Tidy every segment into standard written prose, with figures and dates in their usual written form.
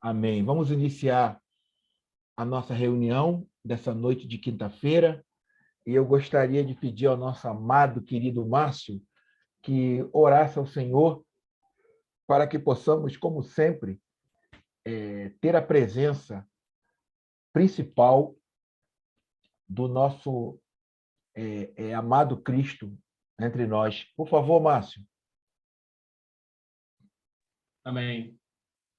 Amém. Vamos iniciar a nossa reunião dessa noite de quinta-feira e eu gostaria de pedir ao nosso amado, querido Márcio, que orasse ao Senhor para que possamos, como sempre, ter a presença principal do nosso amado Cristo entre nós. Por favor, Márcio. Amém.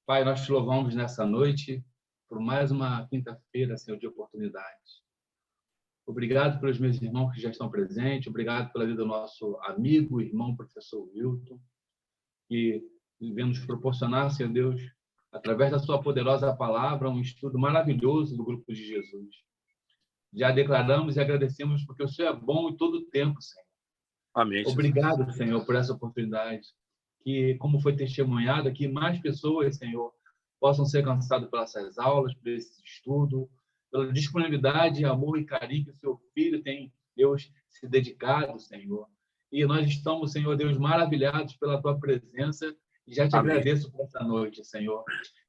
Pai, nós te louvamos nessa noite por mais uma quinta-feira, Senhor, de oportunidades. Obrigado pelos meus irmãos que já estão presentes, obrigado pela vida do nosso amigo, irmão, professor Wilton, que vem nos proporcionar, Senhor Deus, através da sua poderosa palavra, um estudo maravilhoso do grupo de Jesus. Já declaramos e agradecemos porque o Senhor é bom em todo o tempo, Senhor. Amém. Obrigado, Senhor, por essa oportunidade. Que, como foi testemunhado, que mais pessoas, Senhor, possam ser alcançadas pelas essas aulas, por esse estudo, pela disponibilidade, amor e carinho que o seu filho tem, Deus, se dedicado, Senhor. E nós estamos, Senhor Deus, maravilhados pela tua presença e já te Amém. agradeço por essa noite, Senhor.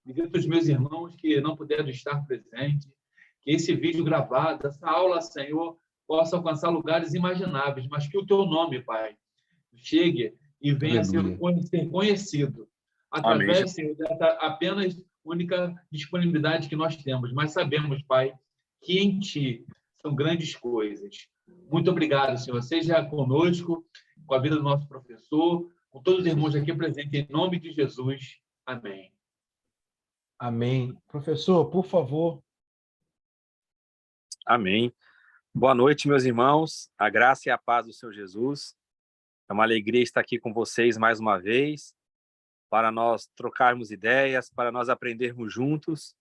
Visita os meus irmãos que não puderam estar presentes, que esse vídeo gravado, essa aula, Senhor, possa alcançar lugares imagináveis, mas que o teu nome, Pai, chegue e venha a ser conhecido através, Amém. Senhor, dessa apenas única disponibilidade que nós temos. Mas sabemos, Pai, que em Ti são grandes coisas. Muito obrigado, Senhor. Seja conosco, com a vida do nosso professor, com todos os irmãos aqui presentes, em nome de Jesus. Amém. Amém. Professor, por favor. Amém. Boa noite, meus irmãos. A graça e a paz do Senhor Jesus. É uma alegria estar aqui com vocês mais uma vez, para nós trocarmos ideias, para nós aprendermos juntos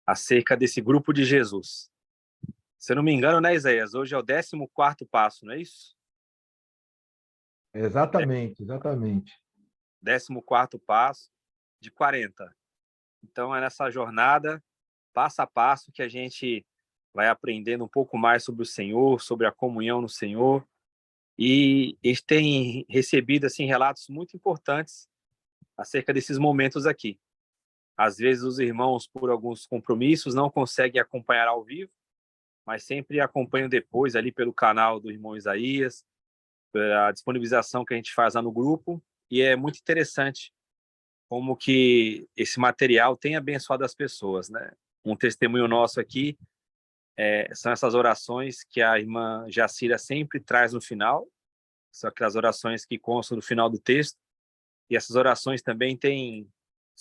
acerca desse grupo de Jesus. Se eu não me engano, né, Isaías? Hoje é o 14º passo, não é isso? Exatamente. 14º passo de 40. Então, é nessa jornada, passo a passo, que a gente vai aprendendo um pouco mais sobre o Senhor, sobre a comunhão no Senhor. E eles têm recebido assim, relatos muito importantes acerca desses momentos aqui. Às vezes os irmãos, por alguns compromissos, não conseguem acompanhar ao vivo, mas sempre acompanham depois ali pelo canal do irmão Isaías, a disponibilização que a gente faz lá no grupo. E é muito interessante como que esse material tem abençoado as pessoas, né? Um testemunho nosso aqui são essas orações que a irmã Jacira sempre traz no final, são aquelas orações que constam no final do texto, e essas orações também têm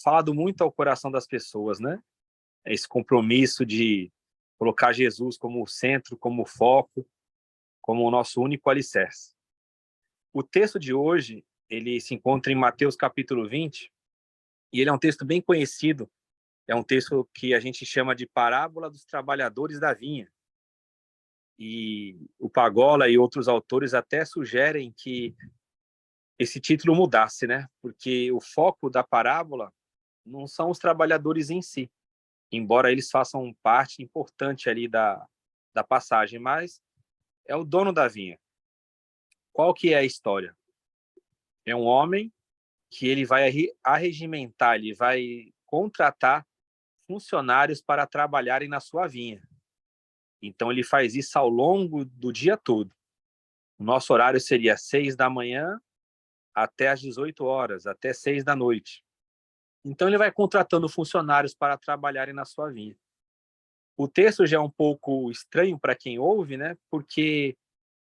falado muito ao coração das pessoas, né? Esse compromisso de colocar Jesus como o centro, como o foco, como o nosso único alicerce. O texto de hoje, ele se encontra em Mateus capítulo 20, e ele é um texto bem conhecido, é um texto que a gente chama de Parábola dos Trabalhadores da Vinha. E o Pagola e outros autores até sugerem que esse título mudasse, né? Porque o foco da parábola não são os trabalhadores em si, embora eles façam parte importante ali da passagem, mas é o dono da vinha. Qual que é a história? É um homem que ele vai arregimentar, ele vai contratar funcionários para trabalharem na sua vinha. Então, ele faz isso ao longo do dia todo. O nosso horário seria 6 da manhã até às 18 horas, até 6 da noite. Então, ele vai contratando funcionários para trabalharem na sua vinha. O texto já é um pouco estranho para quem ouve, né? Porque,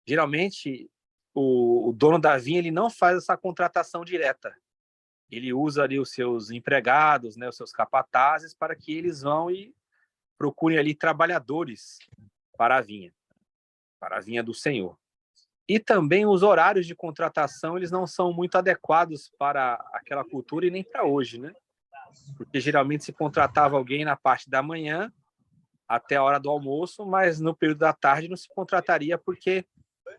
geralmente, o dono da vinha ele não faz essa contratação direta. Ele usa ali os seus empregados, né, os seus capatazes, para que eles vão e procurem ali trabalhadores para a vinha do Senhor. E também os horários de contratação, eles não são muito adequados para aquela cultura e nem para hoje, né? Porque geralmente se contratava alguém na parte da manhã até a hora do almoço, mas no período da tarde não se contrataria porque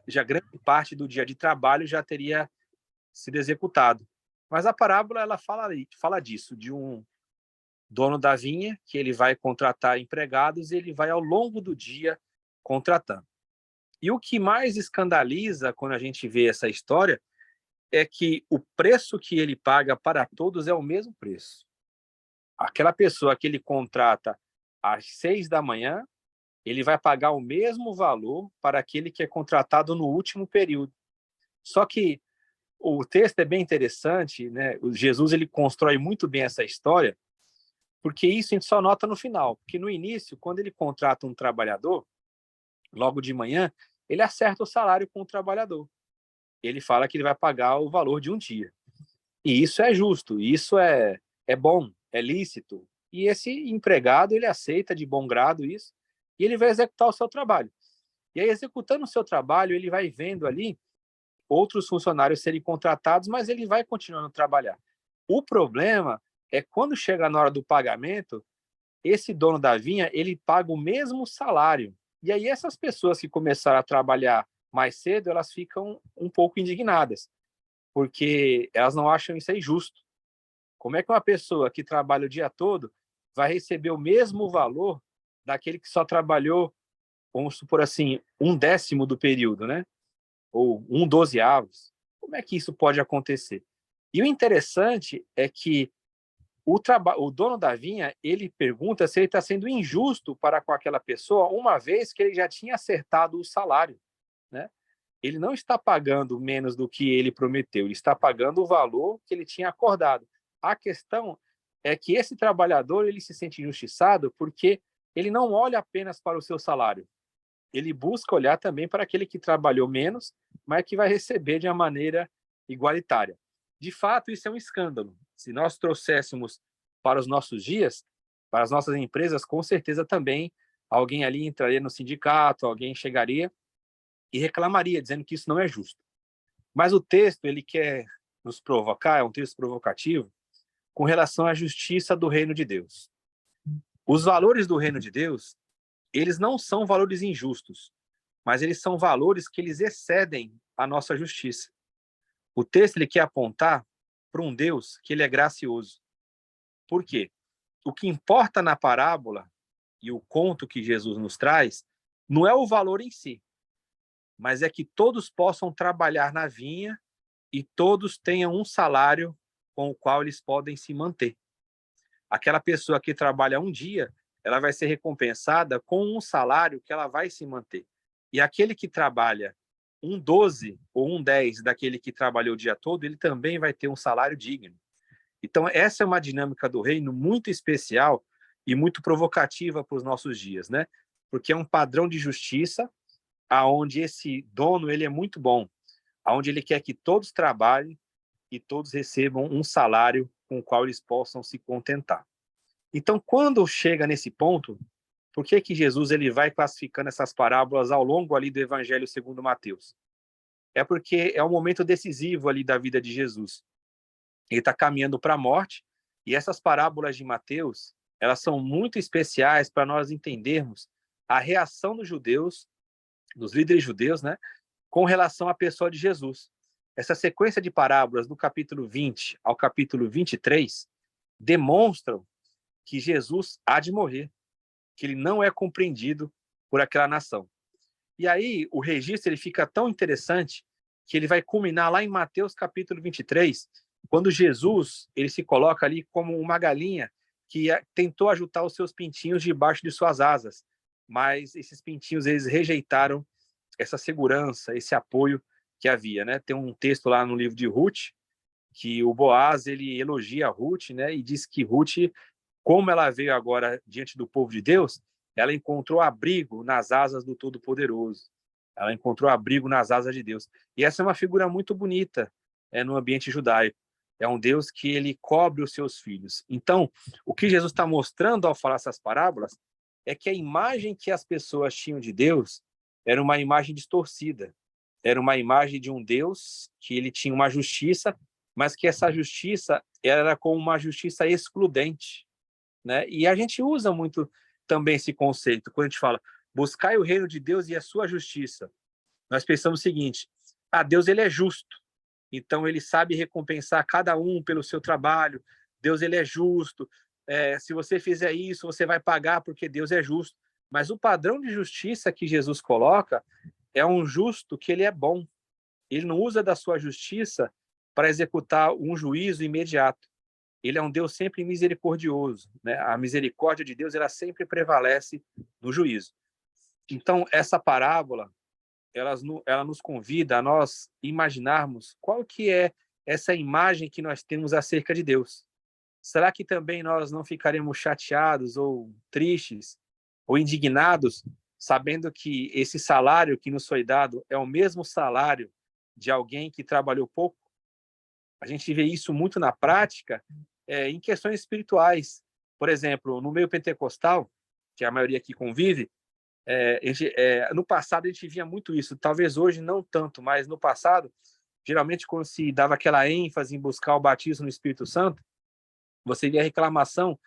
já grande parte do dia de trabalho já teria sido executado. Mas a parábola ela fala disso, de um dono da vinha que ele vai contratar empregados e ele vai ao longo do dia contratando. E o que mais escandaliza quando a gente vê essa história é que o preço que ele paga para todos é o mesmo preço. Aquela pessoa que ele contrata às 6 da manhã, ele vai pagar o mesmo valor para aquele que é contratado no último período. Só que o texto é bem interessante, né? O Jesus ele constrói muito bem essa história, porque isso a gente só nota no final. Porque no início, quando ele contrata um trabalhador, logo de manhã, ele acerta o salário com o trabalhador. Ele fala que ele vai pagar o valor de um dia. E isso é justo, isso é bom, é lícito. E esse empregado, ele aceita de bom grado isso, e ele vai executar o seu trabalho. E aí, executando o seu trabalho, ele vai vendo ali outros funcionários serem contratados, mas ele vai continuando a trabalhar. O problema é quando chega na hora do pagamento, esse dono da vinha, ele paga o mesmo salário. E aí essas pessoas que começaram a trabalhar mais cedo, elas ficam um pouco indignadas, porque elas não acham isso aí justo. Como é que uma pessoa que trabalha o dia todo vai receber o mesmo valor daquele que só trabalhou, vamos supor assim, 1/10 do período, né? Ou 1/12. Como é que isso pode acontecer? E o interessante é que o dono da vinha, ele pergunta se ele está sendo injusto para com aquela pessoa, uma vez que ele já tinha acertado o salário, né? Ele não está pagando menos do que ele prometeu, ele está pagando o valor que ele tinha acordado. A questão é que esse trabalhador, ele se sente injustiçado porque ele não olha apenas para o seu salário, ele busca olhar também para aquele que trabalhou menos, mas que vai receber de uma maneira igualitária. De fato, isso é um escândalo. Se nós trouxéssemos para os nossos dias, para as nossas empresas, com certeza também alguém ali entraria no sindicato, alguém chegaria e reclamaria, dizendo que isso não é justo. Mas o texto, ele quer nos provocar, é um texto provocativo, com relação à justiça do reino de Deus. Os valores do reino de Deus, eles não são valores injustos, mas eles são valores que eles excedem a nossa justiça. O texto ele quer apontar para um Deus que ele é gracioso. Por quê? O que importa na parábola e o conto que Jesus nos traz não é o valor em si, mas é que todos possam trabalhar na vinha e todos tenham um salário com o qual eles podem se manter. Aquela pessoa que trabalha um dia, ela vai ser recompensada com um salário que ela vai se manter. E aquele que trabalha 1/12 ou 1/10 daquele que trabalhou o dia todo, ele também vai ter um salário digno. Então, essa é uma dinâmica do reino muito especial e muito provocativa para os nossos dias, né? Porque é um padrão de justiça aonde esse dono ele é muito bom, aonde ele quer que todos trabalhem e todos recebam um salário com o qual eles possam se contentar. Então, quando chega nesse ponto, por que que Jesus ele vai classificando essas parábolas ao longo ali do Evangelho segundo Mateus? É porque é um momento decisivo ali da vida de Jesus. Ele está caminhando para a morte, e essas parábolas de Mateus, elas são muito especiais para nós entendermos a reação dos judeus, dos líderes judeus, né, com relação à pessoa de Jesus. Essa sequência de parábolas do capítulo 20 ao capítulo 23 demonstram que Jesus há de morrer, que ele não é compreendido por aquela nação. E aí o registro ele fica tão interessante que ele vai culminar lá em Mateus capítulo 23, quando Jesus ele se coloca ali como uma galinha que tentou ajuntar os seus pintinhos debaixo de suas asas, mas esses pintinhos eles rejeitaram essa segurança, esse apoio que havia, né? Tem um texto lá no livro de Ruth que o Boaz ele elogia a Ruth, né? E diz que Ruth, como ela veio agora diante do povo de Deus, ela encontrou abrigo nas asas do Todo-Poderoso. Ela encontrou abrigo nas asas de Deus. E essa é uma figura muito bonita no ambiente judaico. É um Deus que ele cobre os seus filhos. Então, o que Jesus está mostrando ao falar essas parábolas é que a imagem que as pessoas tinham de Deus era uma imagem distorcida. Era uma imagem de um Deus que ele tinha uma justiça, mas que essa justiça era como uma justiça excludente, né? E a gente usa muito também esse conceito quando a gente fala buscai o reino de Deus e a sua justiça. Nós pensamos o seguinte: Deus ele é justo, então ele sabe recompensar cada um pelo seu trabalho. Deus ele é justo. Se você fizer isso, você vai pagar porque Deus é justo. Mas o padrão de justiça que Jesus coloca é um justo que ele é bom. Ele não usa da sua justiça para executar um juízo imediato. ele é um Deus sempre misericordioso, né? A misericórdia de Deus, ela sempre prevalece no juízo. Então, essa parábola, ela nos convida a nós imaginarmos qual que é essa imagem que nós temos acerca de Deus. Será que também nós não ficaremos chateados ou tristes ou indignados, sabendo que esse salário que nos foi dado é o mesmo salário de alguém que trabalhou pouco? A gente vê isso muito na prática, em questões espirituais. Por exemplo, no meio pentecostal, que a maioria aqui convive, no passado a gente via muito isso, talvez hoje não tanto, mas no passado, geralmente quando se dava aquela ênfase em buscar o batismo no Espírito Santo, você via reclamação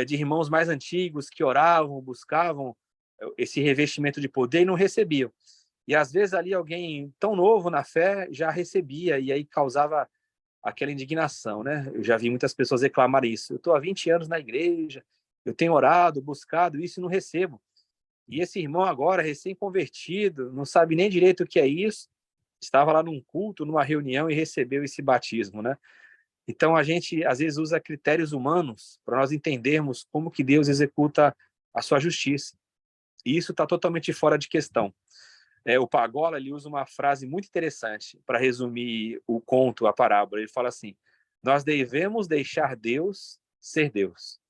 de irmãos mais antigos que oravam, buscavam esse revestimento de poder e não recebiam. E às vezes ali alguém tão novo na fé já recebia, e aí causava aquela indignação, né? Eu já vi muitas pessoas reclamarem isso. Eu estou há 20 anos na igreja, eu tenho orado, buscado isso e não recebo. E esse irmão agora, recém-convertido, não sabe nem direito o que é isso, estava lá num culto, numa reunião e recebeu esse batismo, né? Então, a gente, às vezes, usa critérios humanos para nós entendermos como que Deus executa a sua justiça. E isso está totalmente fora de questão. O Pagola, ele usa uma frase muito interessante para resumir o conto, a parábola. Ele fala assim: nós devemos deixar Deus ser Deus.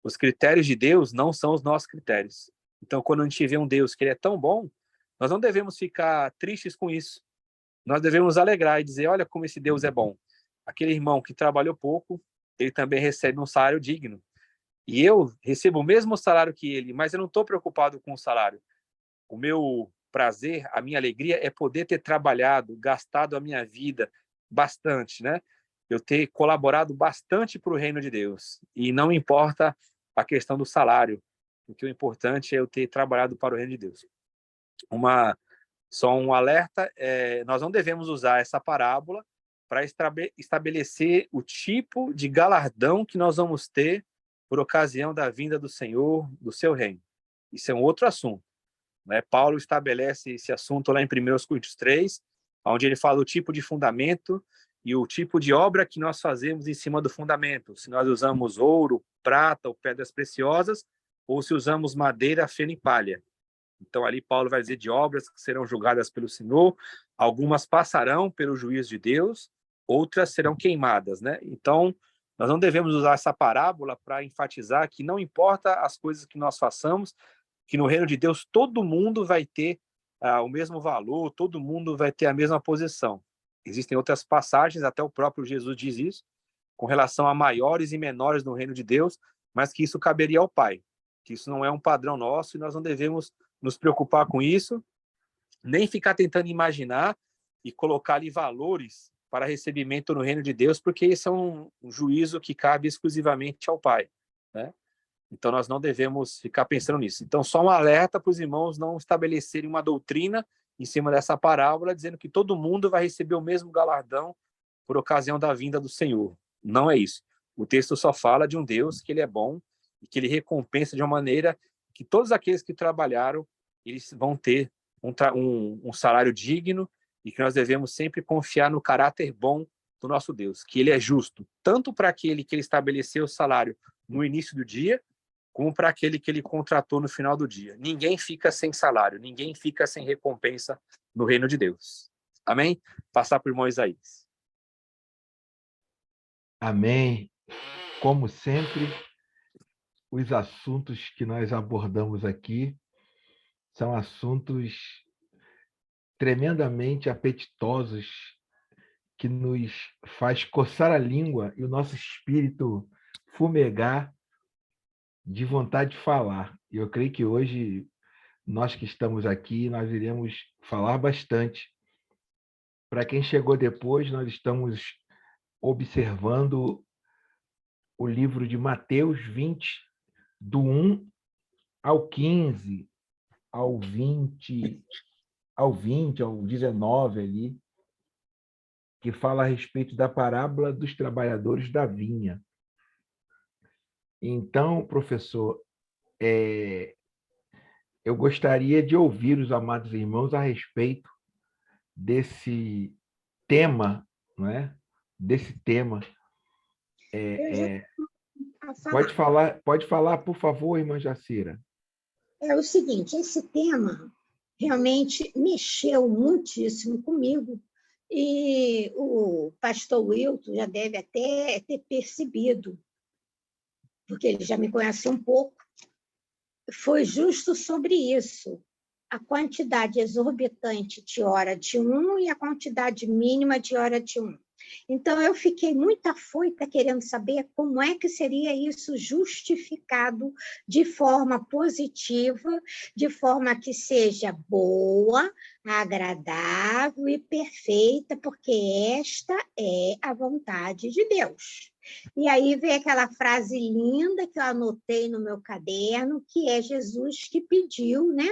Os critérios de Deus não são os nossos critérios. Então, quando a gente vê um Deus que ele é tão bom, nós não devemos ficar tristes com isso. Nós devemos alegrar e dizer: olha como esse Deus é bom. Aquele irmão que trabalhou pouco, ele também recebe um salário digno. E eu recebo o mesmo salário que ele, mas eu não estou preocupado com o salário. O meu prazer, a minha alegria é poder ter trabalhado, gastado a minha vida bastante, né? Eu ter colaborado bastante para o reino de Deus. E não importa a questão do salário, porque o importante é eu ter trabalhado para o reino de Deus. Só um alerta, nós não devemos usar essa parábola para estabelecer o tipo de galardão que nós vamos ter por ocasião da vinda do Senhor, do seu reino. Isso é um outro assunto, né? Paulo estabelece esse assunto lá em 1 Coríntios 3, onde ele fala o tipo de fundamento e o tipo de obra que nós fazemos em cima do fundamento. Se nós usamos ouro, prata ou pedras preciosas, ou se usamos madeira, feno e palha. Então, ali Paulo vai dizer de obras que serão julgadas pelo Senhor, algumas passarão pelo juízo de Deus, outras serão queimadas, né? Então, nós não devemos usar essa parábola para enfatizar que não importa as coisas que nós façamos, que no reino de Deus todo mundo vai ter o mesmo valor, todo mundo vai ter a mesma posição. Existem outras passagens, até o próprio Jesus diz isso, com relação a maiores e menores no reino de Deus, mas que isso caberia ao Pai, que isso não é um padrão nosso e nós não devemos nos preocupar com isso, nem ficar tentando imaginar e colocar ali valores para recebimento no reino de Deus, porque isso é um juízo que cabe exclusivamente ao Pai, né? Então, nós não devemos ficar pensando nisso. Então, só um alerta para os irmãos não estabelecerem uma doutrina em cima dessa parábola, dizendo que todo mundo vai receber o mesmo galardão por ocasião da vinda do Senhor. Não é isso. O texto só fala de um Deus que ele é bom e que ele recompensa de uma maneira que todos aqueles que trabalharam, eles vão ter um salário digno, e que nós devemos sempre confiar no caráter bom do nosso Deus, que ele é justo, tanto para aquele que ele estabeleceu o salário no início do dia, como para aquele que ele contratou no final do dia. Ninguém fica sem salário, ninguém fica sem recompensa no reino de Deus. Amém? Passar para o irmão Isaías. Amém. Como sempre, os assuntos que nós abordamos aqui são assuntos tremendamente apetitosos, que nos faz coçar a língua e o nosso espírito fumegar de vontade de falar. E eu creio que hoje, nós que estamos aqui, nós iremos falar bastante. Para quem chegou depois, nós estamos observando o livro de Mateus 20, do 1 ao 15, ao 20, ao 19 ali, que fala a respeito da parábola dos trabalhadores da vinha. Então, professor, eu gostaria de ouvir os amados irmãos a respeito desse tema, não é? Desse tema Eu já É, a falar. pode falar, por favor, irmã Jacira. É o seguinte, esse tema realmente mexeu muitíssimo comigo, e o pastor Wilton já deve até ter percebido, porque ele já me conhece um pouco, foi justo sobre isso, a quantidade exorbitante de hora de um e a quantidade mínima de hora de um. Então, eu fiquei muito afoita querendo saber como é que seria isso justificado de forma positiva, de forma que seja boa, agradável e perfeita, porque esta é a vontade de Deus. E aí vem aquela frase linda que eu anotei no meu caderno, que é Jesus que pediu, né?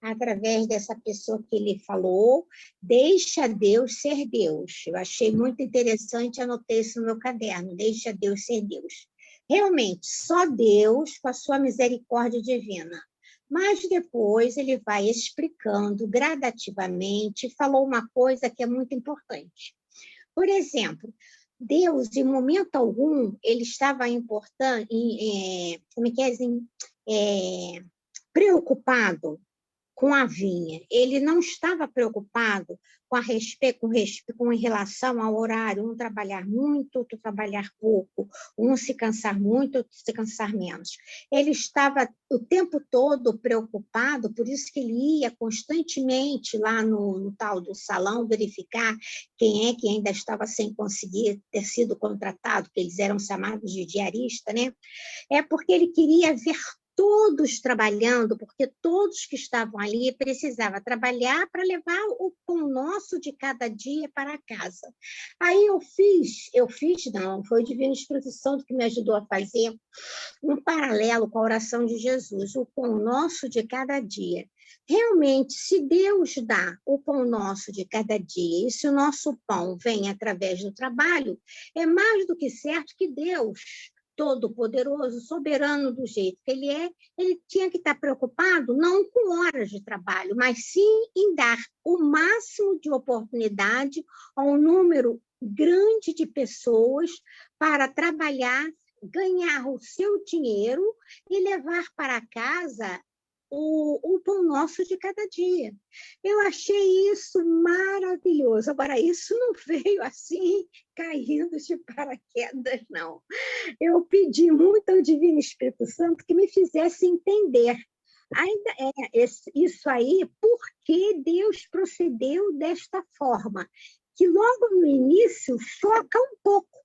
Através dessa pessoa que ele falou, deixa Deus ser Deus. Eu achei muito interessante, anotei isso no meu caderno, deixa Deus ser Deus. Realmente, só Deus com a sua misericórdia divina. Mas depois ele vai explicando gradativamente, falou uma coisa que é muito importante. Por exemplo, Deus, em momento algum, ele estava preocupado com a vinha. Ele não estava preocupado com relação ao horário, um trabalhar muito, outro trabalhar pouco, um se cansar muito, outro se cansar menos. Ele estava o tempo todo preocupado, por isso que ele ia constantemente lá no tal do salão verificar quem é que ainda estava sem conseguir ter sido contratado, que eles eram chamados de diarista, né? É porque ele queria ver todos trabalhando, porque todos que estavam ali precisavam trabalhar para levar o pão nosso de cada dia para casa. Aí não, foi o Divino Espírito Santo que me ajudou a fazer um paralelo com a oração de Jesus, o pão nosso de cada dia. Realmente, se Deus dá o pão nosso de cada dia, e se o nosso pão vem através do trabalho, é mais do que certo que Deus, todo-poderoso, soberano do jeito que ele é, ele tinha que estar preocupado não com horas de trabalho, mas sim em dar o máximo de oportunidade a um número grande de pessoas para trabalhar, ganhar o seu dinheiro e levar para casa o pão nosso de cada dia. Eu achei isso maravilhoso. Agora, isso não veio assim, caindo de paraquedas, não. Eu pedi muito ao Divino Espírito Santo que me fizesse entender. Isso aí, por que Deus procedeu desta forma? Que logo no início choca um pouco.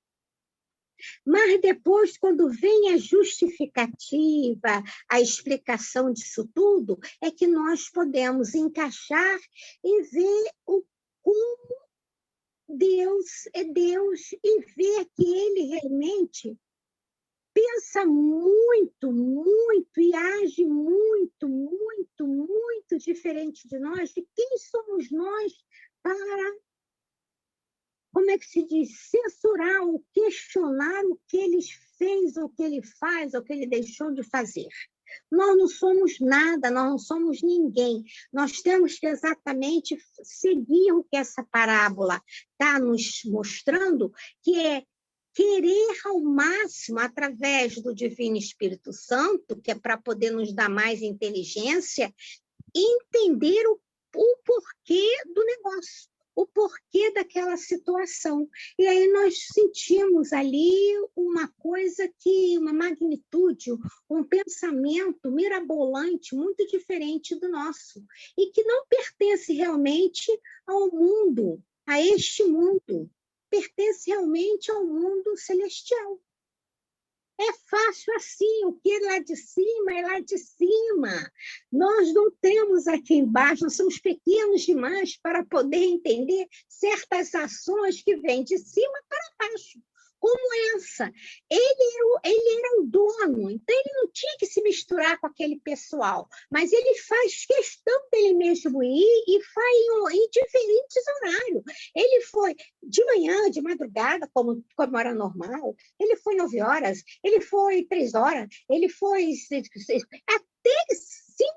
Mas depois, quando vem a justificativa, a explicação disso tudo, é que nós podemos encaixar e ver como Deus é Deus e ver que Ele realmente pensa muito, muito e age muito, muito, muito diferente de nós, de quem somos nós para, como é que se diz, censurar ou questionar o que ele fez, o que ele faz, o que ele deixou de fazer. Nós não somos nada, nós não somos ninguém. Nós temos que exatamente seguir o que essa parábola está nos mostrando, que é querer ao máximo, através do Divino Espírito Santo, que é para poder nos dar mais inteligência, entender o porquê do negócio, o porquê daquela situação. E aí nós sentimos ali uma coisa uma magnitude, um pensamento mirabolante, muito diferente do nosso, e que não pertence realmente ao mundo, a este mundo, pertence realmente ao mundo celestial. É fácil assim, o que é lá de cima é lá de cima. Nós não temos aqui embaixo, nós somos pequenos demais para poder entender certas ações que vêm de cima para baixo, como essa. Ele era o dono, então ele não tinha que se misturar com aquele pessoal, mas ele faz questão dele mesmo ir e faz em diferentes horários. Ele foi de manhã, de madrugada, como era normal, ele foi 9 horas, ele foi 3 horas, ele foi até 5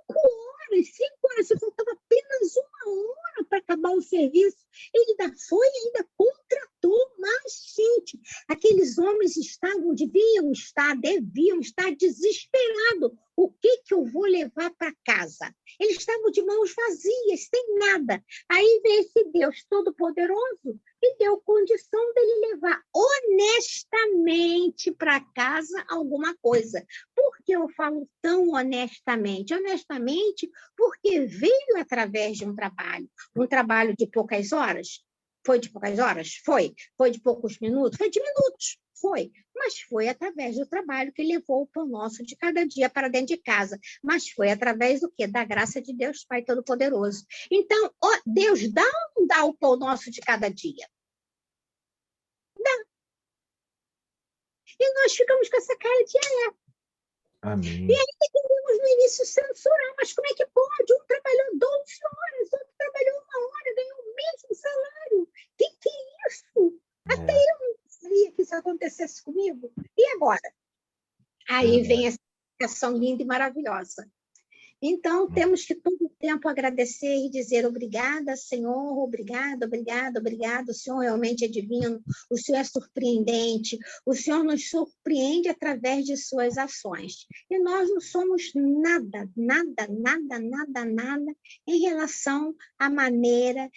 horas, 5 horas, se faltava apenas 1 hora para acabar o serviço. Ele ainda foi e ainda contratou mais gente. Aqueles homens deviam estar desesperados. O que eu vou levar para casa? Eles estavam de mãos vazias, sem nada. Aí veio esse Deus Todo-Poderoso e deu condição dele levar honestamente para casa alguma coisa. Por que eu falo tão honestamente? Honestamente, porque veio através de um trabalho de poucas horas. Foi de poucas horas? Foi. Foi de poucos minutos? Foi de minutos. Foi. Mas foi através do trabalho que levou o pão nosso de cada dia para dentro de casa. Mas foi através do quê? Da graça de Deus Pai Todo-Poderoso. Então, Deus dá ou não dá o pão nosso de cada dia? Dá. E nós ficamos com essa cara de Amém. E ainda queremos no início censurar, mas como é que pode? Um trabalhou 12 horas, outro trabalhou 1 hora, ganhou o mesmo salário. Que é isso? Até eu não gostaria que isso acontecesse comigo. E agora? Aí vem essa explicação linda e maravilhosa. Então, temos que todo o tempo agradecer e dizer obrigada, Senhor, obrigada, obrigada, obrigada. O Senhor realmente é divino, o Senhor é surpreendente, o Senhor nos surpreende através de suas ações. E nós não somos nada, nada, nada, nada, nada em relação à maneira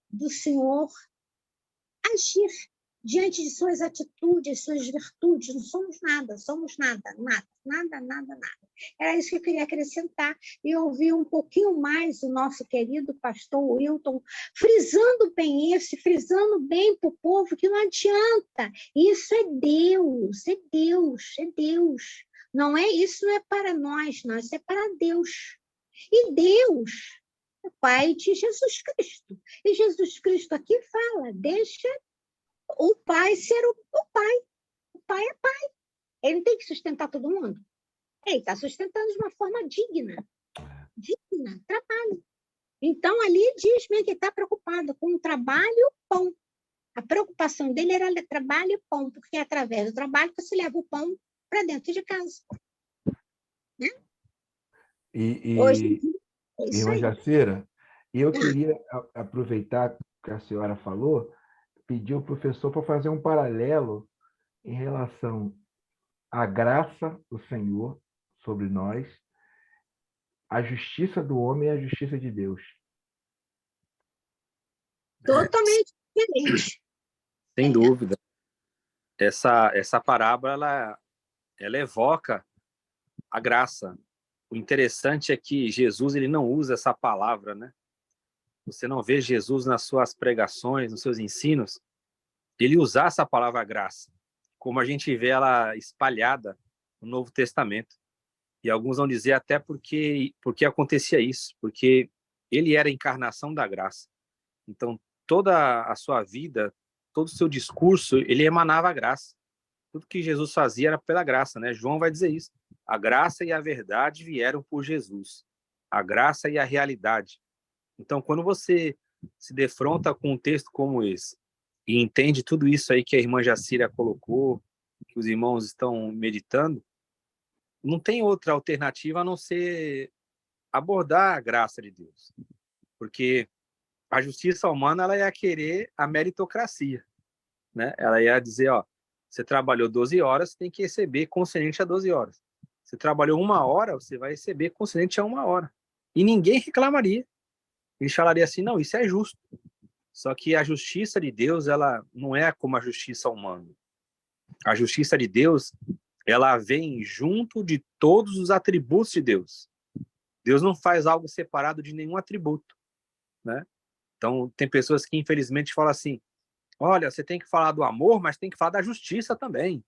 do Senhor agir diante de suas atitudes, suas virtudes. Não somos nada, nada, nada, nada, nada. Era isso que eu queria acrescentar e ouvir um pouquinho mais o nosso querido pastor Wilton, frisando bem isso, frisando bem para o povo que não adianta. Isso é Deus, é Deus, é Deus. Não é isso, não é para nós, não, isso é para Deus. E Deus é Pai de Jesus Cristo. E Jesus Cristo aqui fala, deixa o pai ser o pai. O pai é pai. Ele não tem que sustentar todo mundo. Ele está sustentando de uma forma digna. Digna, trabalho. Então, ali diz mesmo que está preocupado com o trabalho e o pão. A preocupação dele era trabalho e pão, porque é através do trabalho que você leva o pão para dentro de casa. Né? Hoje, é isso Irmã aí. Jacira, eu queria aproveitar que a senhora falou, pedir ao professor para fazer um paralelo em relação à graça do Senhor sobre nós, a justiça do homem e a justiça de Deus. Totalmente diferente. Sem dúvida. Essa parábola, ela evoca a graça. O interessante é que Jesus ele não usa essa palavra, né? Você não vê Jesus nas suas pregações, nos seus ensinos, ele usar essa palavra graça, como a gente vê ela espalhada no Novo Testamento. E alguns vão dizer até porque acontecia isso, porque ele era a encarnação da graça. Então, toda a sua vida, todo o seu discurso, ele emanava a graça. Tudo que Jesus fazia era pela graça, né? João vai dizer isso. A graça e a verdade vieram por Jesus. A graça e a realidade. Então, quando você se defronta com um texto como esse e entende tudo isso aí que a irmã Jacira colocou, que os irmãos estão meditando, não tem outra alternativa a não ser abordar a graça de Deus. Porque a justiça humana ela ia querer a meritocracia, né? Ela ia dizer, ó, você trabalhou 12 horas, tem que receber concedente a 12 horas. Você trabalhou 1 hora, você vai receber concedente a 1 hora. E ninguém reclamaria. Ele falaria assim, não, isso é justo. Só que a justiça de Deus, ela não é como a justiça humana. A justiça de Deus, ela vem junto de todos os atributos de Deus. Deus não faz algo separado de nenhum atributo, né? Então, tem pessoas que, infelizmente, falam assim, olha, você tem que falar do amor, mas tem que falar da justiça também,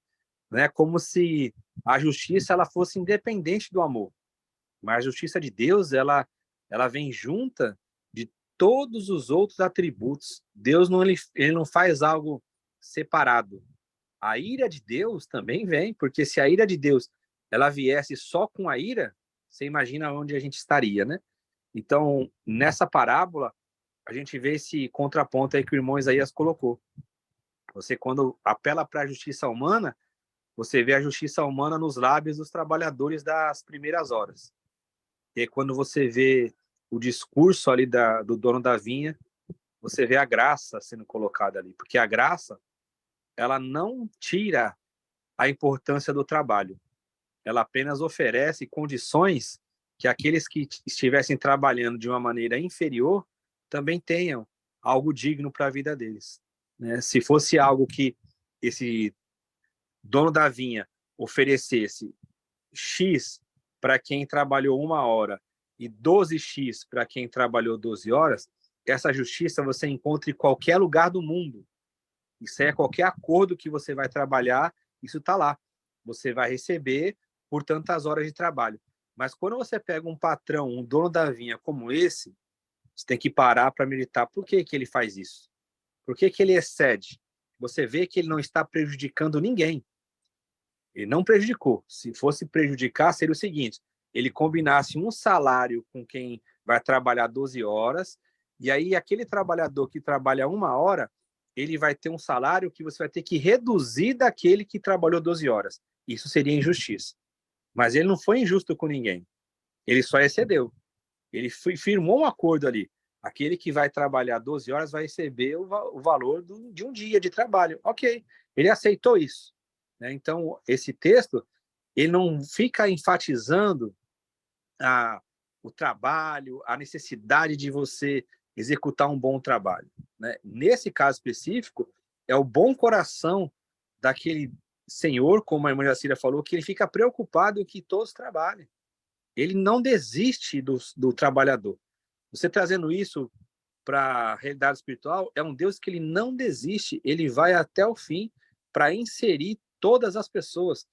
né? Como se a justiça ela fosse independente do amor. Mas a justiça de Deus, ela vem junta de todos os outros atributos. Deus não, ele não faz algo separado. A ira de Deus também vem, porque se a ira de Deus ela viesse só com a ira, você imagina onde a gente estaria, né? Então, nessa parábola, a gente vê esse contraponto aí que o irmão Isaías colocou. Você, quando apela para a justiça humana, você vê a justiça humana nos lábios dos trabalhadores das primeiras horas. E aí, quando você vê o discurso ali do dono da vinha, você vê a graça sendo colocada ali, porque a graça, ela não tira a importância do trabalho, ela apenas oferece condições que aqueles que estivessem trabalhando de uma maneira inferior também tenham algo digno para a vida deles, né? Se fosse algo que esse dono da vinha oferecesse X para quem trabalhou 1 hora e 12x para quem trabalhou 12 horas, essa justiça você encontra em qualquer lugar do mundo. Isso é qualquer acordo que você vai trabalhar, isso está lá. Você vai receber por tantas horas de trabalho. Mas quando você pega um patrão, um dono da vinha como esse, você tem que parar para meditar. Por que ele faz isso? Por que ele excede? Você vê que ele não está prejudicando ninguém. Ele não prejudicou. Se fosse prejudicar, seria o seguinte: ele combinasse um salário com quem vai trabalhar 12 horas, e aí aquele trabalhador que trabalha 1 hora, ele vai ter um salário que você vai ter que reduzir daquele que trabalhou 12 horas. Isso seria injustiça. Mas ele não foi injusto com ninguém. Ele só excedeu. Ele firmou um acordo ali. Aquele que vai trabalhar 12 horas vai receber o valor de um dia de trabalho. Ok, ele aceitou isso, né? Então, esse texto, ele não fica enfatizando o trabalho, a necessidade de você executar um bom trabalho, né? Nesse caso específico, é o bom coração daquele senhor, como a irmã Jacira falou, que ele fica preocupado em que todos trabalhem. Ele não desiste do trabalhador. Você trazendo isso para a realidade espiritual, é um Deus que ele não desiste, ele vai até o fim para inserir todas as pessoas.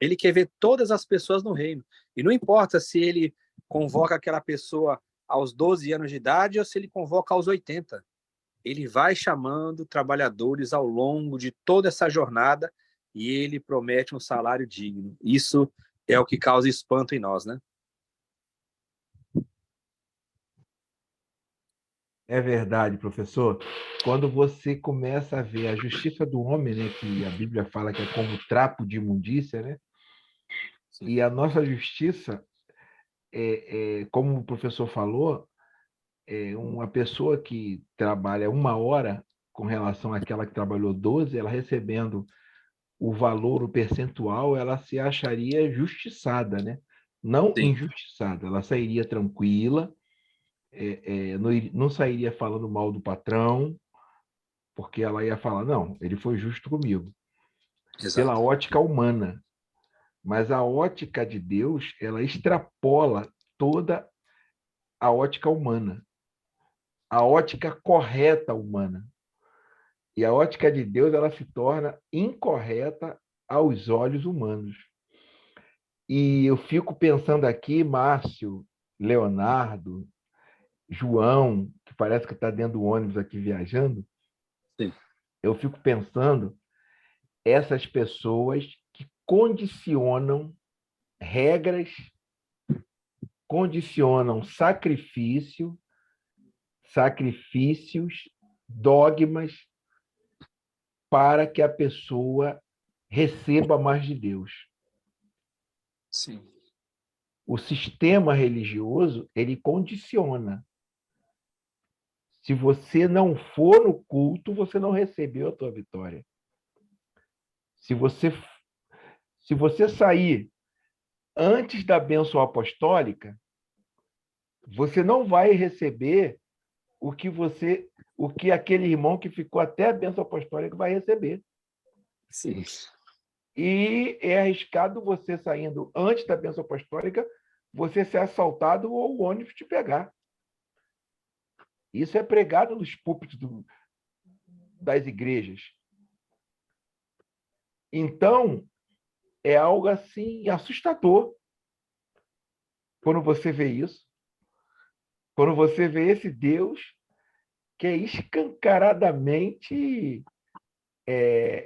Ele quer ver todas as pessoas no reino. E não importa se ele convoca aquela pessoa aos 12 anos de idade ou se ele convoca aos 80. Ele vai chamando trabalhadores ao longo de toda essa jornada e ele promete um salário digno. Isso é o que causa espanto em nós, né? É verdade, professor. Quando você começa a ver a justiça do homem, né, que a Bíblia fala que é como trapo de imundícia, né? Sim. E a nossa justiça, como o professor falou, uma pessoa que trabalha 1 hora com relação àquela que trabalhou 12, ela recebendo o valor, o percentual, ela se acharia justiçada, né? Não Sim. injustiçada. Ela sairia tranquila, não sairia falando mal do patrão, porque ela ia falar, não, ele foi justo comigo, pela Exato. ótica humana. Mas a ótica de Deus, ela extrapola toda a ótica humana, a ótica correta humana. E a ótica de Deus, ela se torna incorreta aos olhos humanos. E eu fico pensando aqui, Márcio, Leonardo, João, que parece que está dentro do ônibus aqui viajando, Sim. eu fico pensando essas pessoas que condicionam regras, condicionam sacrifícios, dogmas, para que a pessoa receba mais de Deus. Sim. O sistema religioso, ele condiciona. Se você não for no culto, você não recebeu a tua vitória. Se você sair antes da bênção apostólica, você não vai receber o que aquele irmão que ficou até a bênção apostólica vai receber. Sim. E é arriscado você saindo antes da bênção apostólica, você ser assaltado ou o ônibus te pegar. Isso é pregado nos púlpitos das igrejas. Então, é algo assim assustador quando você vê isso. Quando você vê esse Deus que é escancaradamente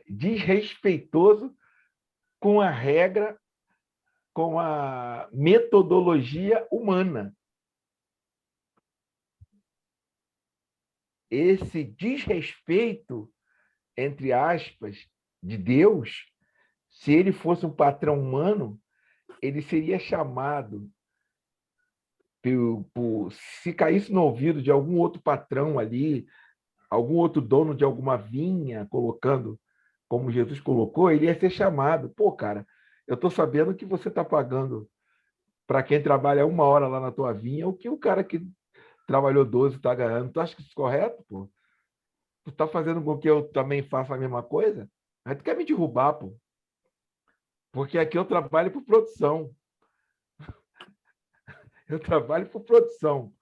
desrespeitoso com a regra, com a metodologia humana. Esse desrespeito, entre aspas, de Deus, se ele fosse um patrão humano, ele seria chamado se caísse no ouvido de algum outro patrão ali, algum outro dono de alguma vinha, colocando como Jesus colocou, ele ia ser chamado. Pô, cara, eu estou sabendo que você está pagando para quem trabalha 1 hora lá na tua vinha o que o cara que trabalhou 12 está ganhando. Tu acha que isso é correto, pô? Tu está fazendo com que eu também faça a mesma coisa? Aí tu quer me derrubar, pô. Porque aqui eu trabalho por produção. Eu trabalho por produção.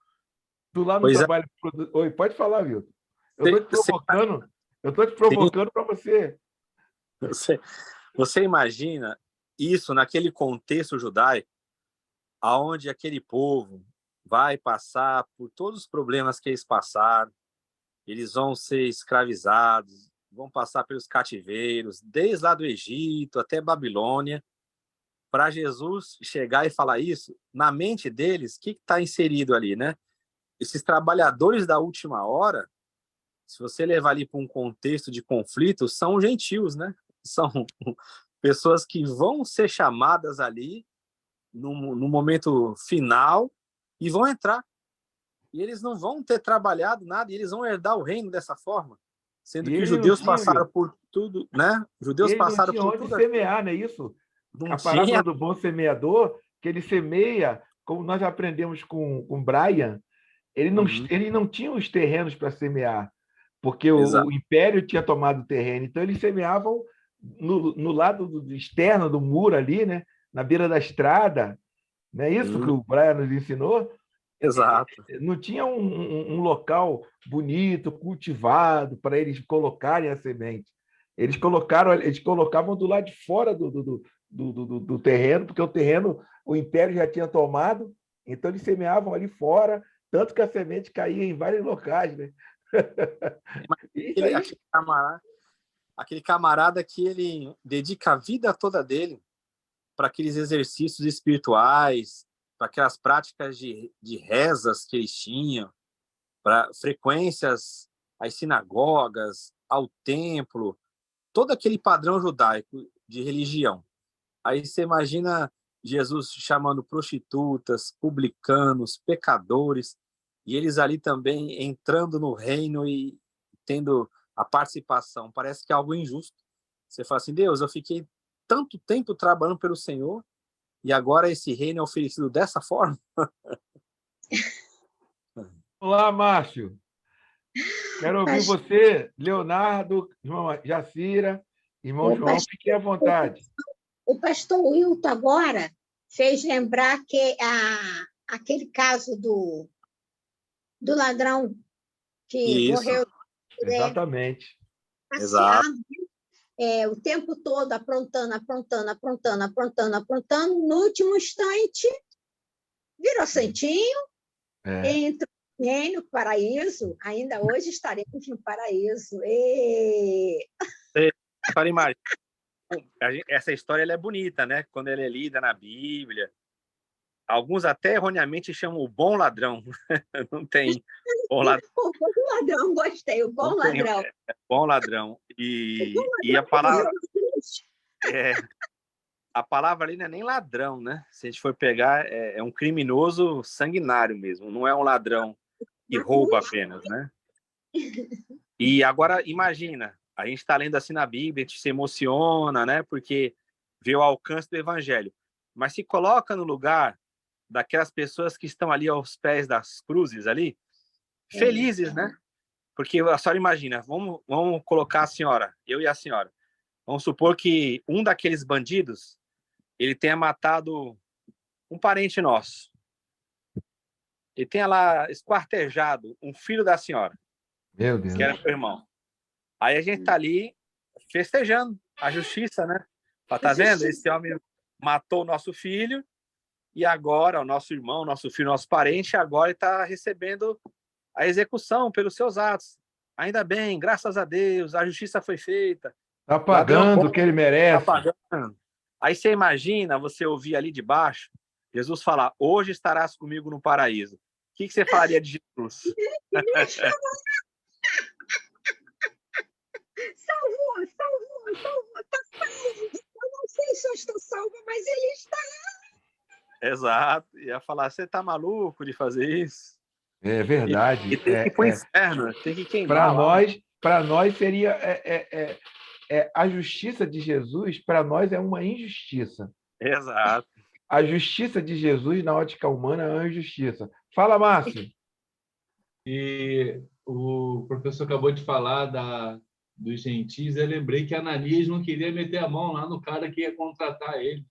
Tu lá não Pois é, trabalha por produção. Oi, pode falar, Vitor. Eu estou você, te provocando. Eu estou te provocando para você. você, você imagina isso naquele contexto judaico, aonde aquele povo vai passar por todos os problemas que eles passaram, eles vão ser escravizados, vão passar pelos cativeiros, desde lá do Egito até Babilônia. Para Jesus chegar e falar isso, na mente deles, o que está inserido ali, né? Esses trabalhadores da última hora, se você levar ali para um contexto de conflito, são gentios, né? São pessoas que vão ser chamadas ali no momento final e vão entrar. E eles não vão ter trabalhado nada, e eles vão herdar o reino dessa forma. Sendo E que os ele não judeus tinha, passaram Vitor. por tudo, né? Os E judeus ele não passaram tinha por onde tudo aquilo. semear, não é isso? Não A tinha. parábola do bom semeador, que ele semeia, como nós aprendemos com Brian, Uhum. ele não tinha os terrenos para semear, porque o Exato. império tinha tomado o terreno. Então, eles semeavam no lado externo do muro ali, né? Na beira da estrada. Não é isso que Sim, o Brian nos ensinou? exato. Não tinha um local bonito, cultivado, para eles colocarem a semente. Eles colocavam do lado de fora do terreno, porque o terreno, o império já tinha tomado, então eles semeavam ali fora, tanto que a semente caía em vários locais, né? Isso Aquele, aí. aquele camarada que ele dedica a vida toda dele para aqueles exercícios espirituais, para aquelas práticas de rezas que eles tinham, para frequências às sinagogas, ao templo, todo aquele padrão judaico de religião. Aí você imagina Jesus chamando prostitutas, publicanos, pecadores, e eles ali também entrando no reino e tendo a participação. Parece que é algo injusto. Você fala assim, Deus, eu fiquei tanto tempo trabalhando pelo Senhor e agora esse reino é oferecido dessa forma? Olá, Márcio. Quero ouvir Mas você, Leonardo, irmão Jacira, irmão o João, fiquem à vontade. pastor Wilton agora fez lembrar que aquele caso do ladrão que Isso, morreu, né, Exatamente. exato. passeado, o tempo todo aprontando, aprontando, aprontando, aprontando, aprontando. No último instante, virou santinho, É. entrou no paraíso. Ainda hoje estaremos no paraíso. Para imaginar, essa história ela é bonita, né? Quando ela é lida na Bíblia. Alguns até erroneamente chamam o bom ladrão. Não tem bom ladrão. O bom ladrão, gostei, o bom Não tem ladrão. bom ladrão. O bom E ladrão que morreu na cruz. é, a palavra ali não é nem ladrão, né? Se a gente for pegar, é um criminoso sanguinário mesmo. Não é um ladrão que Na rouba cruz. apenas, né? E agora, imagina, a gente está lendo assim na Bíblia, a gente se emociona, né? Porque vê o alcance do evangelho. Mas se coloca no lugar daquelas pessoas que estão ali aos pés das cruzes ali, felizes, né? Porque a senhora imagina, vamos colocar a senhora, eu e a senhora. Vamos supor que um daqueles bandidos, ele tenha matado um parente nosso. Ele tenha lá esquartejado um filho da senhora, Meu que era Deus. meu irmão. Aí a gente tá ali festejando a justiça, né? Tá vendo? Esse homem matou o nosso filho e agora o nosso irmão, nosso filho, nosso parente, agora está recebendo a execução pelos seus atos. Ainda bem, graças a Deus, a justiça foi feita. Está Ladrão pagando o bom, que ele tá merece. pagando. Aí você imagina, você ouvir ali de baixo, Jesus falar, hoje estarás comigo no paraíso. O que você falaria de Jesus? Salvou, salvou, salvou, está salvo. Eu não sei se eu estou salva, mas ele está. Exato. Ia falar, você tá maluco de fazer isso? É verdade. E tem que ir pro inferno, tem que queimar lá. Para nós seria a justiça de Jesus, para nós é uma injustiça. Exato. A justiça de Jesus, na ótica humana, é uma injustiça. Fala, Márcio. E o professor acabou de falar dos gentis, eu lembrei que Ananias não queria meter a mão lá no cara que ia contratar ele.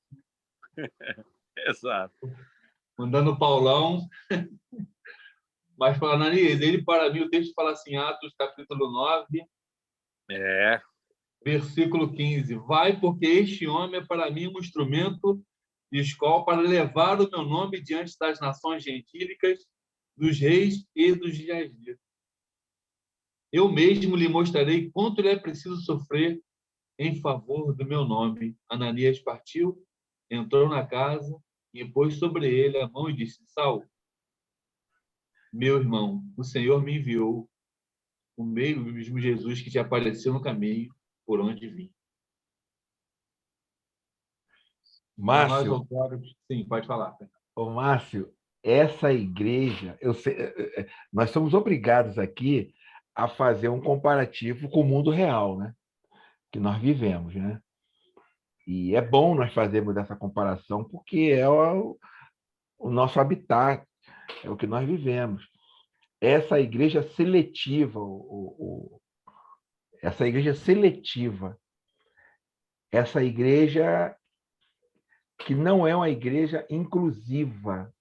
Exato. Mandando o Paulão. Mas para Ananias, ele para mim, o texto fala assim, Atos capítulo 9, versículo 15. Vai, porque este homem é para mim um instrumento de escola para levar o meu nome diante das nações gentílicas, dos reis e dos israelitas. Eu mesmo lhe mostrarei quanto lhe é preciso sofrer em favor do meu nome. Ananias partiu, entrou na casa e pôs sobre ele a mão e disse, Saulo, meu irmão, o Senhor me enviou, o mesmo Jesus que te apareceu no caminho por onde vim. Márcio, sim, pode falar. Márcio, essa igreja, nós somos obrigados aqui a fazer um comparativo com o mundo real, né? Que nós vivemos, né? E é bom nós fazermos essa comparação, porque é o nosso habitat, é o que nós vivemos. Essa igreja seletiva, essa igreja seletiva, essa igreja que não é uma igreja inclusiva,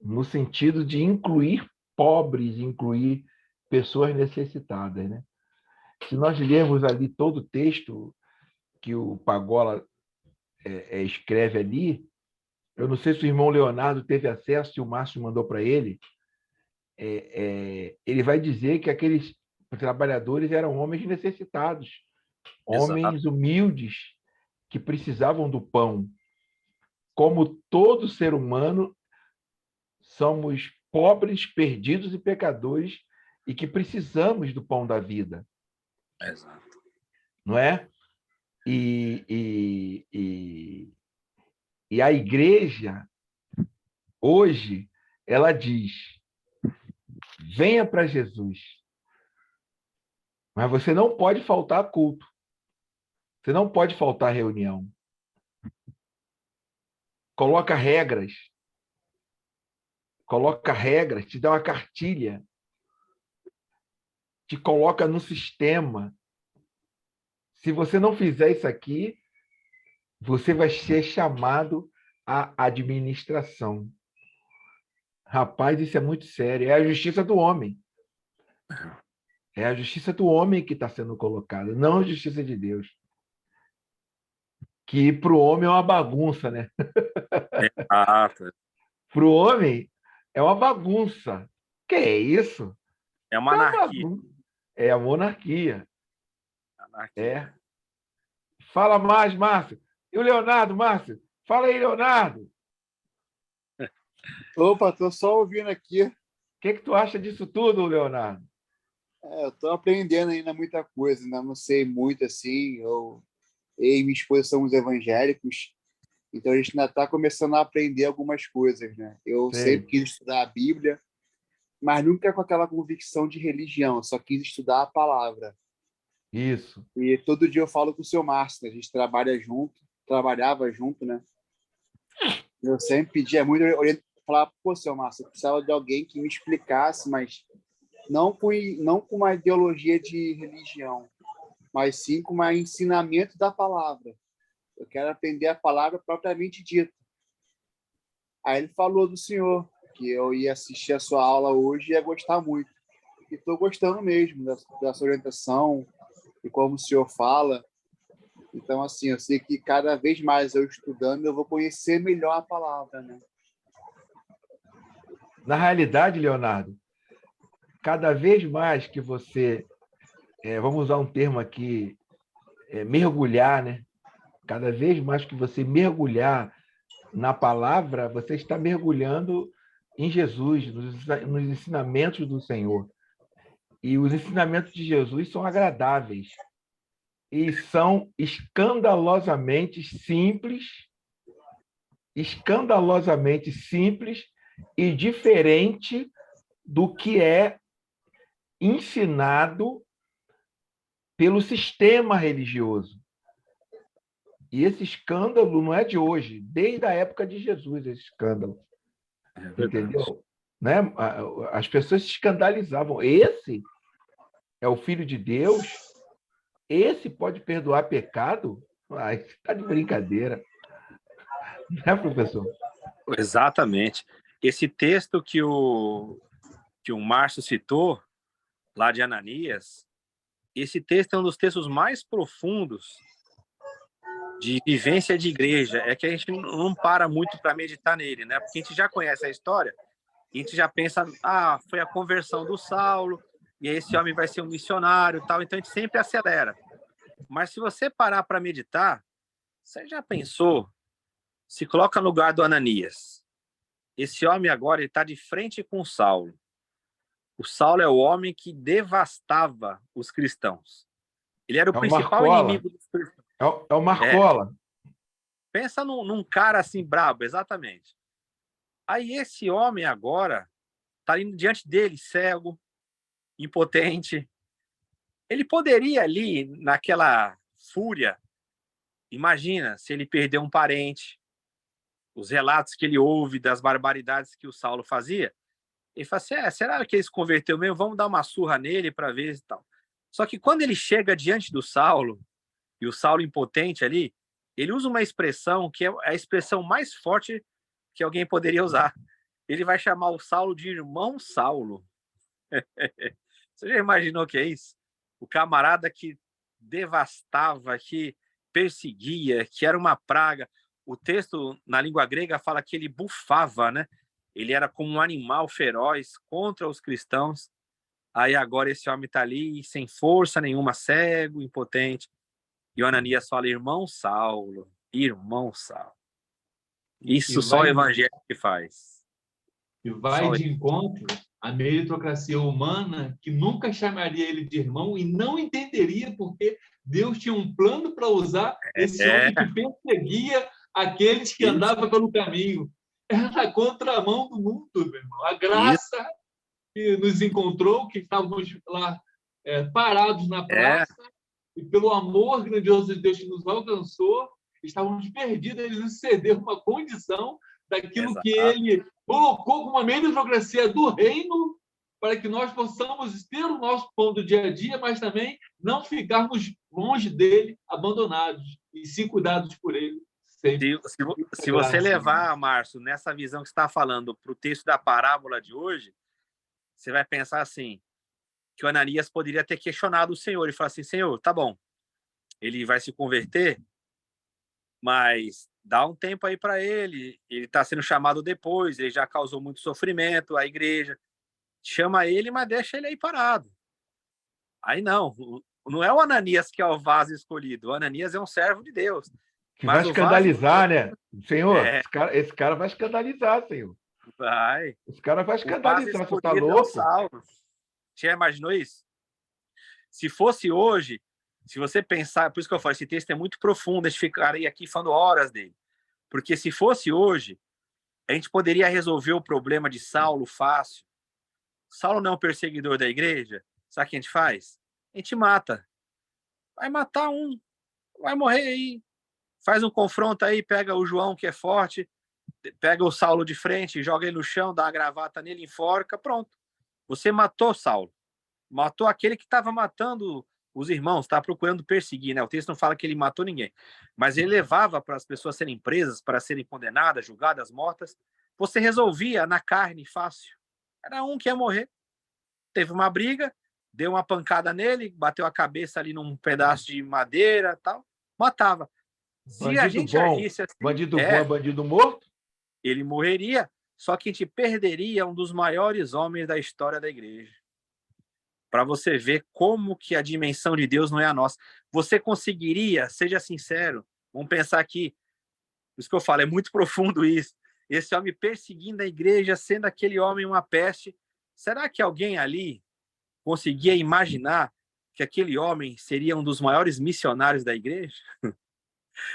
no sentido de incluir pobres, incluir pessoas necessitadas, né? Se nós lermos ali todo o texto que o Pagola escreve ali, eu não sei se o irmão Leonardo teve acesso, se o Márcio mandou para ele, ele vai dizer que aqueles trabalhadores eram homens necessitados, homens humildes que precisavam do pão. Como todo ser humano, somos pobres, perdidos e pecadores e que precisamos do pão da vida. Exato. Não é? E a igreja, hoje, ela diz, venha para Jesus, mas você não pode faltar culto. Você não pode faltar reunião. Coloca regras, te dá uma cartilha, te coloca no sistema. Se você não fizer isso aqui, você vai ser chamado à administração. Rapaz, isso é muito sério. É a justiça do homem. É a justiça do homem que está sendo colocada, não a justiça de Deus. Que para o homem é uma bagunça, né? Exato. Para o homem é uma bagunça. Que é isso? É uma anarquia. É a monarquia. Anarquia. Fala mais, Márcio. E o Leonardo, Márcio? Fala aí, Leonardo. Opa, estou só ouvindo aqui. O que tu acha disso tudo, Leonardo? Eu estou aprendendo ainda muita coisa, ainda não sei muito assim. Eu e minha esposa somos evangélicos, então a gente ainda está começando a aprender algumas coisas, né? Eu sempre quis estudar a Bíblia, mas nunca com aquela convicção de religião, eu só quis estudar a palavra. Isso. E todo dia eu falo com o seu Márcio, né? A gente trabalhava junto, né? Eu sempre pedia muito, eu falava, pô, seu Márcio, eu precisava de alguém que me explicasse, mas não com uma ideologia de religião, mas sim com um ensinamento da palavra. Eu quero aprender a palavra propriamente dita. Aí ele falou do senhor, que eu ia assistir a sua aula hoje e ia gostar muito. E estou gostando mesmo da sua orientação e como o senhor fala. Então, assim, eu sei que cada vez mais eu estudando, eu vou conhecer melhor a palavra, né? Na realidade, Leonardo, cada vez mais que você, vamos usar um termo aqui, mergulhar, né? Cada vez mais que você mergulhar na palavra, você está mergulhando em Jesus, nos ensinamentos do Senhor. E os ensinamentos de Jesus são agradáveis e são escandalosamente simples escandalosamente simples e diferente do que é ensinado pelo sistema religioso. E esse escândalo não é de hoje, desde a época de Jesus, esse escândalo. Entendeu? Né? As pessoas se escandalizavam. Esse é o Filho de Deus? Esse pode perdoar pecado? Está de brincadeira. Né, professor? Exatamente. Esse texto que o Márcio citou, lá de Ananias, esse texto é um dos textos mais profundos de vivência de igreja. É que a gente não para muito para meditar nele, né? Porque a gente já conhece a história, e a gente já pensa, foi a conversão do Saulo, e aí esse homem vai ser um missionário, tal. Então a gente sempre acelera. Mas se você parar para meditar, você já pensou, se coloca no lugar do Ananias. Esse homem agora está de frente com o Saulo. O Saulo é o homem que devastava os cristãos. Ele era o principal inimigo dos cristãos. É o Marcola. Pensa num cara assim brabo, exatamente. Aí esse homem agora está indo diante dele, cego, impotente. Ele poderia ali, naquela fúria, imagina se ele perdeu um parente, os relatos que ele ouve das barbaridades que o Saulo fazia, ele fala assim, será que ele se converteu mesmo? Vamos dar uma surra nele para ver e tal. Só que quando ele chega diante do Saulo, e o Saulo impotente ali, ele usa uma expressão que é a expressão mais forte que alguém poderia usar. Ele vai chamar o Saulo de irmão Saulo. Você já imaginou o que é isso? O camarada que devastava, que perseguia, que era uma praga. O texto, na língua grega, fala que ele bufava, né? Ele era como um animal feroz contra os cristãos. Aí agora esse homem está ali, sem força nenhuma, cego, impotente. E o Ananias fala, irmão Saulo, irmão Saulo. Isso só o evangelho que faz. E vai de encontro à meritocracia humana, que nunca chamaria ele de irmão e não entenderia porque Deus tinha um plano para usar esse homem que perseguia aqueles que andavam pelo caminho. Era na contramão do mundo, meu irmão. A graça que nos encontrou, que estávamos lá parados na praça, e pelo amor grandioso de Deus que nos alcançou, estávamos perdidos. Ele nos cedeu uma condição daquilo que ele colocou como uma meritocracia do reino, para que nós possamos ter o nosso pão do dia a dia, mas também não ficarmos longe dele, abandonados, e sim cuidados por ele. Se você levar, Márcio, nessa visão que você está falando para o texto da parábola de hoje, você vai pensar assim, que o Ananias poderia ter questionado o Senhor e falar assim, Senhor, tá bom, ele vai se converter, mas dá um tempo aí para ele está sendo chamado depois, ele já causou muito sofrimento à igreja, chama ele, mas deixa ele aí parado. Aí não é o Ananias que é o vaso escolhido, o Ananias é um servo de Deus. Que vai escandalizar, né? Senhor, esse cara vai escandalizar, Senhor. Vai. Esse cara vai escandalizar, você tá louco? Você já imaginou isso? Se fosse hoje, se você pensar, por isso que eu falo, esse texto é muito profundo, a gente ficaria aqui falando horas dele. Porque se fosse hoje, a gente poderia resolver o problema de Saulo fácil. Saulo não é um perseguidor da igreja, sabe o que a gente faz? A gente mata. Vai matar um, vai morrer aí. Faz um confronto aí, pega o João, que é forte, pega o Saulo de frente, joga ele no chão, dá uma gravata nele, enforca, pronto. Você matou Saulo. Matou aquele que estava matando os irmãos, estava procurando perseguir, né? O texto não fala que ele matou ninguém, mas ele levava para as pessoas serem presas, para serem condenadas, julgadas, mortas. Você resolvia na carne, fácil. Era um que ia morrer. Teve uma briga, deu uma pancada nele, bateu a cabeça ali num pedaço de madeira, tal, matava. Se bandido a gente bom, agisse assim, bandido bom é bandido morto? Ele morreria, só que a gente perderia um dos maiores homens da história da igreja. Para você ver como que a dimensão de Deus não é a nossa. Você conseguiria, seja sincero, vamos pensar aqui, por isso que eu falo, é muito profundo isso. Esse homem perseguindo a igreja, sendo aquele homem uma peste. Será que alguém ali conseguia imaginar que aquele homem seria um dos maiores missionários da igreja?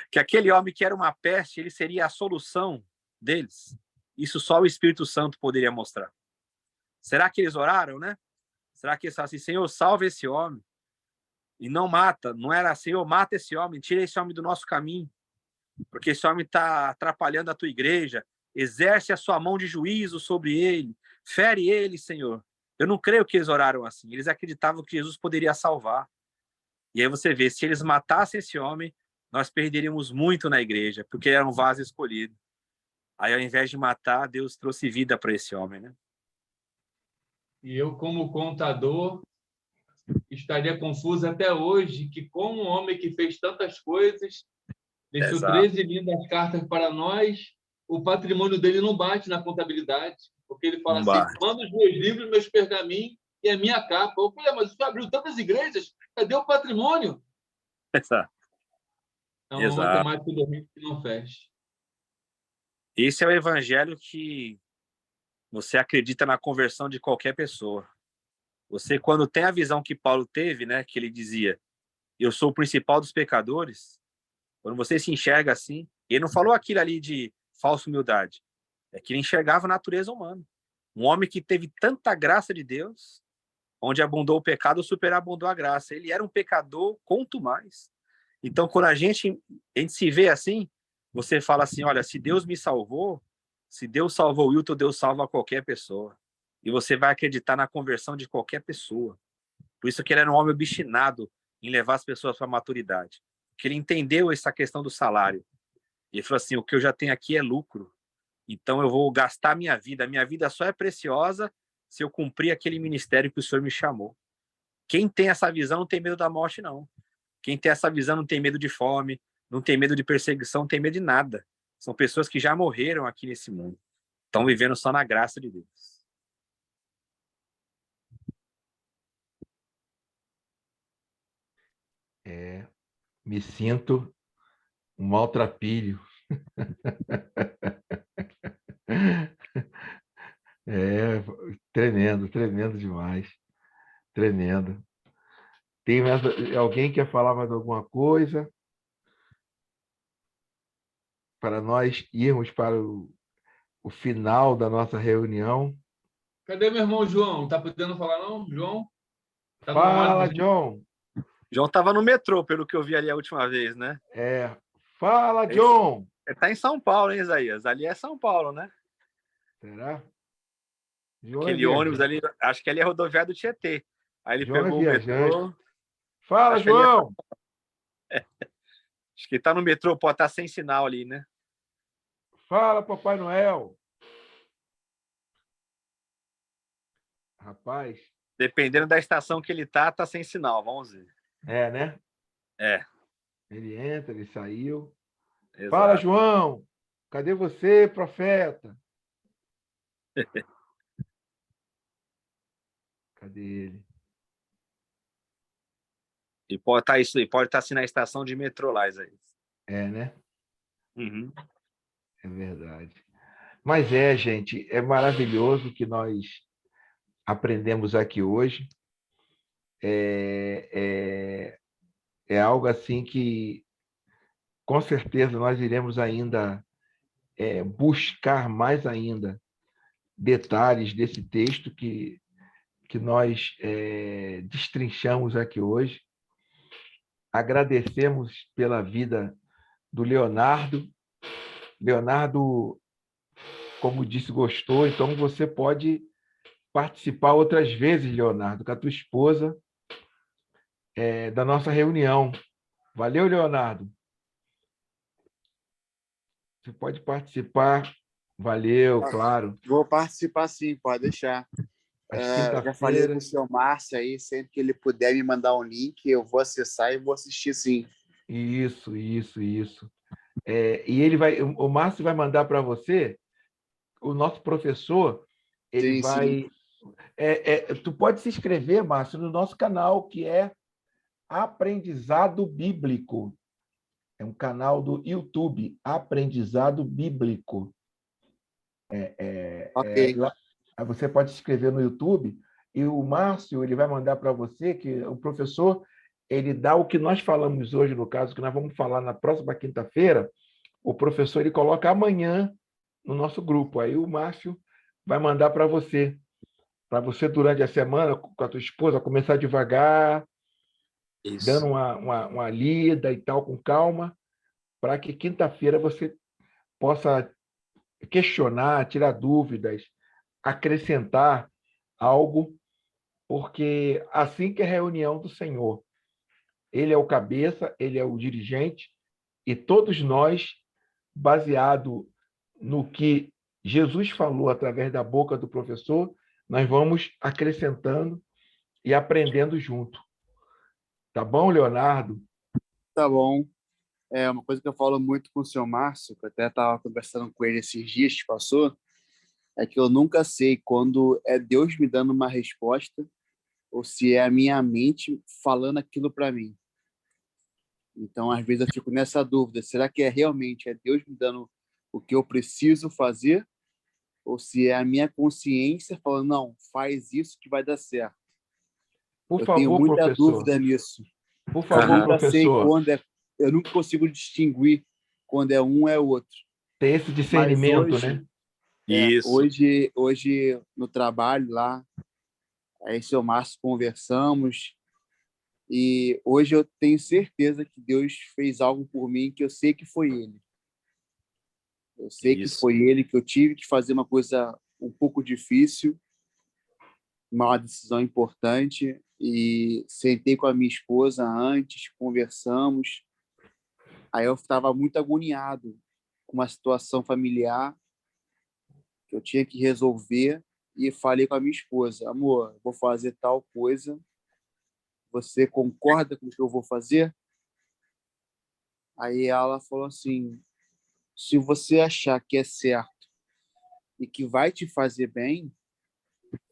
Que aquele homem que era uma peste, ele seria a solução deles? Isso só o Espírito Santo poderia mostrar. Será que eles oraram, né? Será que eles falaram assim, Senhor, salve esse homem? E não mata. Não era, Senhor, mata esse homem, tira esse homem do nosso caminho, porque esse homem está atrapalhando a tua igreja. Exerce a sua mão de juízo sobre ele. Fere ele, Senhor. Eu não creio que eles oraram assim. Eles acreditavam que Jesus poderia salvar. E aí você vê, se eles matassem esse homem, nós perderíamos muito na igreja, porque ele era um vaso escolhido. Aí, ao invés de matar, Deus trouxe vida para esse homem, né? E eu, como contador, estaria confuso até hoje que, como um homem que fez tantas coisas, deixou Exato. 13 lindas cartas para nós, o patrimônio dele não bate na contabilidade, porque ele fala Não assim, bate. manda os meus livros, meus pergaminhos e a minha capa. Eu falei, mas você abriu tantas igrejas, cadê o patrimônio? Exato. É uma matemática do rico que não fecha. Esse é o evangelho que você acredita na conversão de qualquer pessoa. Você, quando tem a visão que Paulo teve, né, que ele dizia, eu sou o principal dos pecadores, quando você se enxerga assim, ele não falou aquilo ali de falsa humildade, é que ele enxergava a natureza humana. Um homem que teve tanta graça de Deus, onde abundou o pecado, superabundou a graça. Ele era um pecador, quanto mais. Então, quando a gente se vê assim, você fala assim, olha, se Deus me salvou, se Deus salvou o Wilton, Deus salva qualquer pessoa. E você vai acreditar na conversão de qualquer pessoa. Por isso que ele era um homem obstinado em levar as pessoas para a maturidade. Porque ele entendeu essa questão do salário. E ele falou assim, o que eu já tenho aqui é lucro. Então eu vou gastar a minha vida só é preciosa se eu cumprir aquele ministério que o Senhor me chamou. Quem tem essa visão não tem medo da morte, não. Quem tem essa visão não tem medo de fome, não tem medo de perseguição, não tem medo de nada. São pessoas que já morreram aqui nesse mundo. Estão vivendo só na graça de Deus. Me sinto um maltrapilho. Tremendo, tremendo demais. Tremendo. Tem alguém quer falar mais alguma coisa? Para nós irmos para o final da nossa reunião. Cadê meu irmão João? Não está podendo falar, não? João? Tá Fala, John. João estava no metrô, pelo que eu vi ali a última vez, né? Fala, John. Ele está em São Paulo, hein, Isaías? Ali é São Paulo, né? Será? João Aquele ônibus ali, acho que ali é rodoviária do Tietê. Aí ele João pegou o metrô. Fala, João. Acho que ele está no metrô, pode estar sem sinal ali, né? Fala, Papai Noel. Rapaz. Dependendo da estação que ele tá sem sinal, vamos ver. Né? É. Ele entra, ele saiu. Exato. Fala, João. Cadê você, profeta? Cadê ele? E pode estar isso aí, pode estar assim na estação de metrô lá, Isaías. Né? Uhum. É verdade. Mas gente, é maravilhoso que nós aprendemos aqui hoje. É algo assim que, com certeza, nós iremos ainda buscar mais ainda detalhes desse texto que nós destrinchamos aqui hoje. Agradecemos pela vida do Leonardo. Leonardo, como disse, gostou, então você pode participar outras vezes, Leonardo, com a tua esposa, da nossa reunião. Valeu, Leonardo. Você pode participar. Valeu, claro. Vou participar sim, pode deixar. Já falei com o seu Márcio aí, sempre que ele puder me mandar um link, eu vou acessar e vou assistir sim. Isso. E o Márcio vai mandar para você, o nosso professor, ele vai... tu pode se inscrever, Márcio, no nosso canal, que é Aprendizado Bíblico. É um canal do YouTube, Aprendizado Bíblico. Ok. Lá, você pode se inscrever no YouTube e o Márcio ele vai mandar para você que o professor ele dá o que nós falamos hoje, no caso, que nós vamos falar na próxima quinta-feira, o professor ele coloca amanhã no nosso grupo. Aí o Márcio vai mandar para você durante a semana, com a tua esposa, começar devagar, dando Isso. uma lida e tal, com calma, para que quinta-feira você possa questionar, tirar dúvidas, acrescentar algo, porque assim que é a reunião do Senhor, ele é o cabeça, ele é o dirigente, e todos nós, baseado no que Jesus falou através da boca do professor, nós vamos acrescentando e aprendendo junto. Tá bom, Leonardo? Tá bom. É uma coisa que eu falo muito com o seu Márcio, que eu até estava conversando com ele esses dias que passou, é que eu nunca sei quando é Deus me dando uma resposta ou se é a minha mente falando aquilo para mim. Então, às vezes eu fico nessa dúvida, será que realmente é Deus me dando o que eu preciso fazer ou se é a minha consciência falando, não, faz isso que vai dar certo. Por Eu tenho favor, muita professor. dúvida nisso. Por Eu favor, Aham. nunca sei professor, quando é, eu nunca consigo distinguir quando é um é o outro. ter esse Mas discernimento, né? Isso. hoje no trabalho lá, aí seu Márcio conversamos e hoje eu tenho certeza que Deus fez algo por mim que eu sei que foi Ele. Eu sei que Isso. foi Ele, que eu tive que fazer uma coisa um pouco difícil, uma decisão importante e sentei com a minha esposa antes, conversamos. Aí eu estava muito agoniado com uma situação familiar que eu tinha que resolver e falei com a minha esposa, amor, vou fazer tal coisa, você concorda com o que eu vou fazer? Aí ela falou assim, se você achar que é certo e que vai te fazer bem,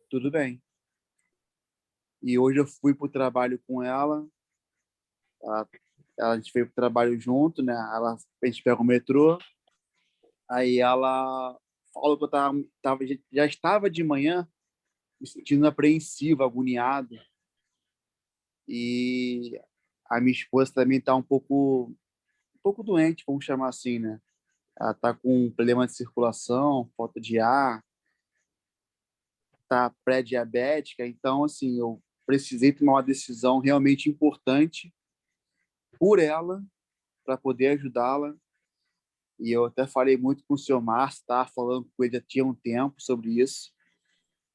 tudo bem. E hoje eu fui para o trabalho com ela, a gente veio para o trabalho junto, né? A gente pega o metrô, aí ela falou que eu já estava de manhã me sentindo apreensivo, agoniado, e a minha esposa também está um pouco doente, vamos chamar assim, né? Ela está com um problema de circulação, falta de ar, está pré-diabética, então, assim, eu precisei tomar uma decisão realmente importante por ela, para poder ajudá-la. E eu até falei muito com o senhor Márcio, tá? Falando com ele já tinha um tempo sobre isso.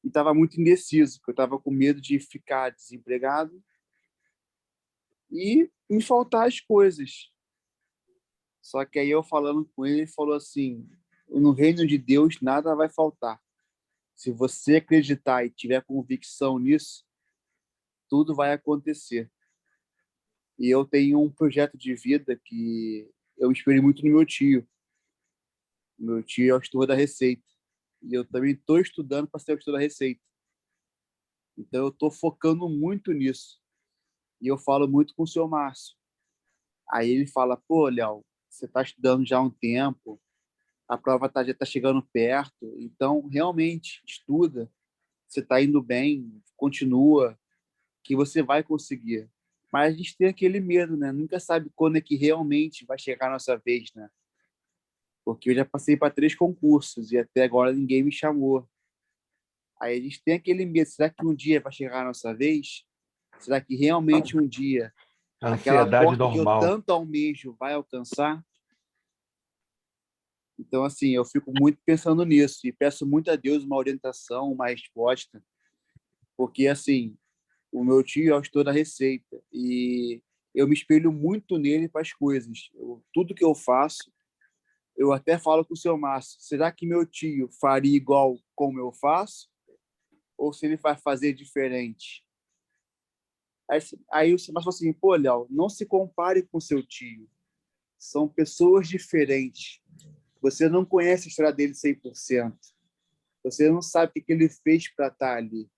E estava muito indeciso, porque eu estava com medo de ficar desempregado e me faltar as coisas. Só que aí eu falando com ele, ele falou assim, no reino de Deus nada vai faltar. Se você acreditar e tiver convicção nisso, tudo vai acontecer. E eu tenho um projeto de vida que eu espelho muito no meu tio. Meu tio é o auditor da Receita. E eu também estou estudando para ser auditor da Receita. Então, eu estou focando muito nisso. E eu falo muito com o senhor Márcio. Aí ele fala, pô, Léo, você está estudando já há um tempo, a prova já está chegando perto, então, realmente, estuda, você está indo bem, continua, que você vai conseguir. Mas a gente tem aquele medo, né? Nunca sabe quando é que realmente vai chegar a nossa vez, né? Porque eu já passei para 3 concursos e até agora ninguém me chamou. Aí a gente tem aquele medo, será que um dia vai chegar a nossa vez? Será que realmente um dia aquela Ansiedade porta que eu normal. tanto almejo vai alcançar? Então, assim, eu fico muito pensando nisso e peço muito a Deus uma orientação, uma resposta, porque, assim, o meu tio é o auditor da Receita e eu me espelho muito nele para as coisas. Tudo que eu faço, eu até falo com o seu Márcio, será que meu tio faria igual como eu faço? Ou se ele vai fazer diferente? Aí o seu Márcio falou assim, pô, Léo, não se compare com seu tio. São pessoas diferentes. Você não conhece a história dele 100%. Você não sabe o que ele fez para estar ali.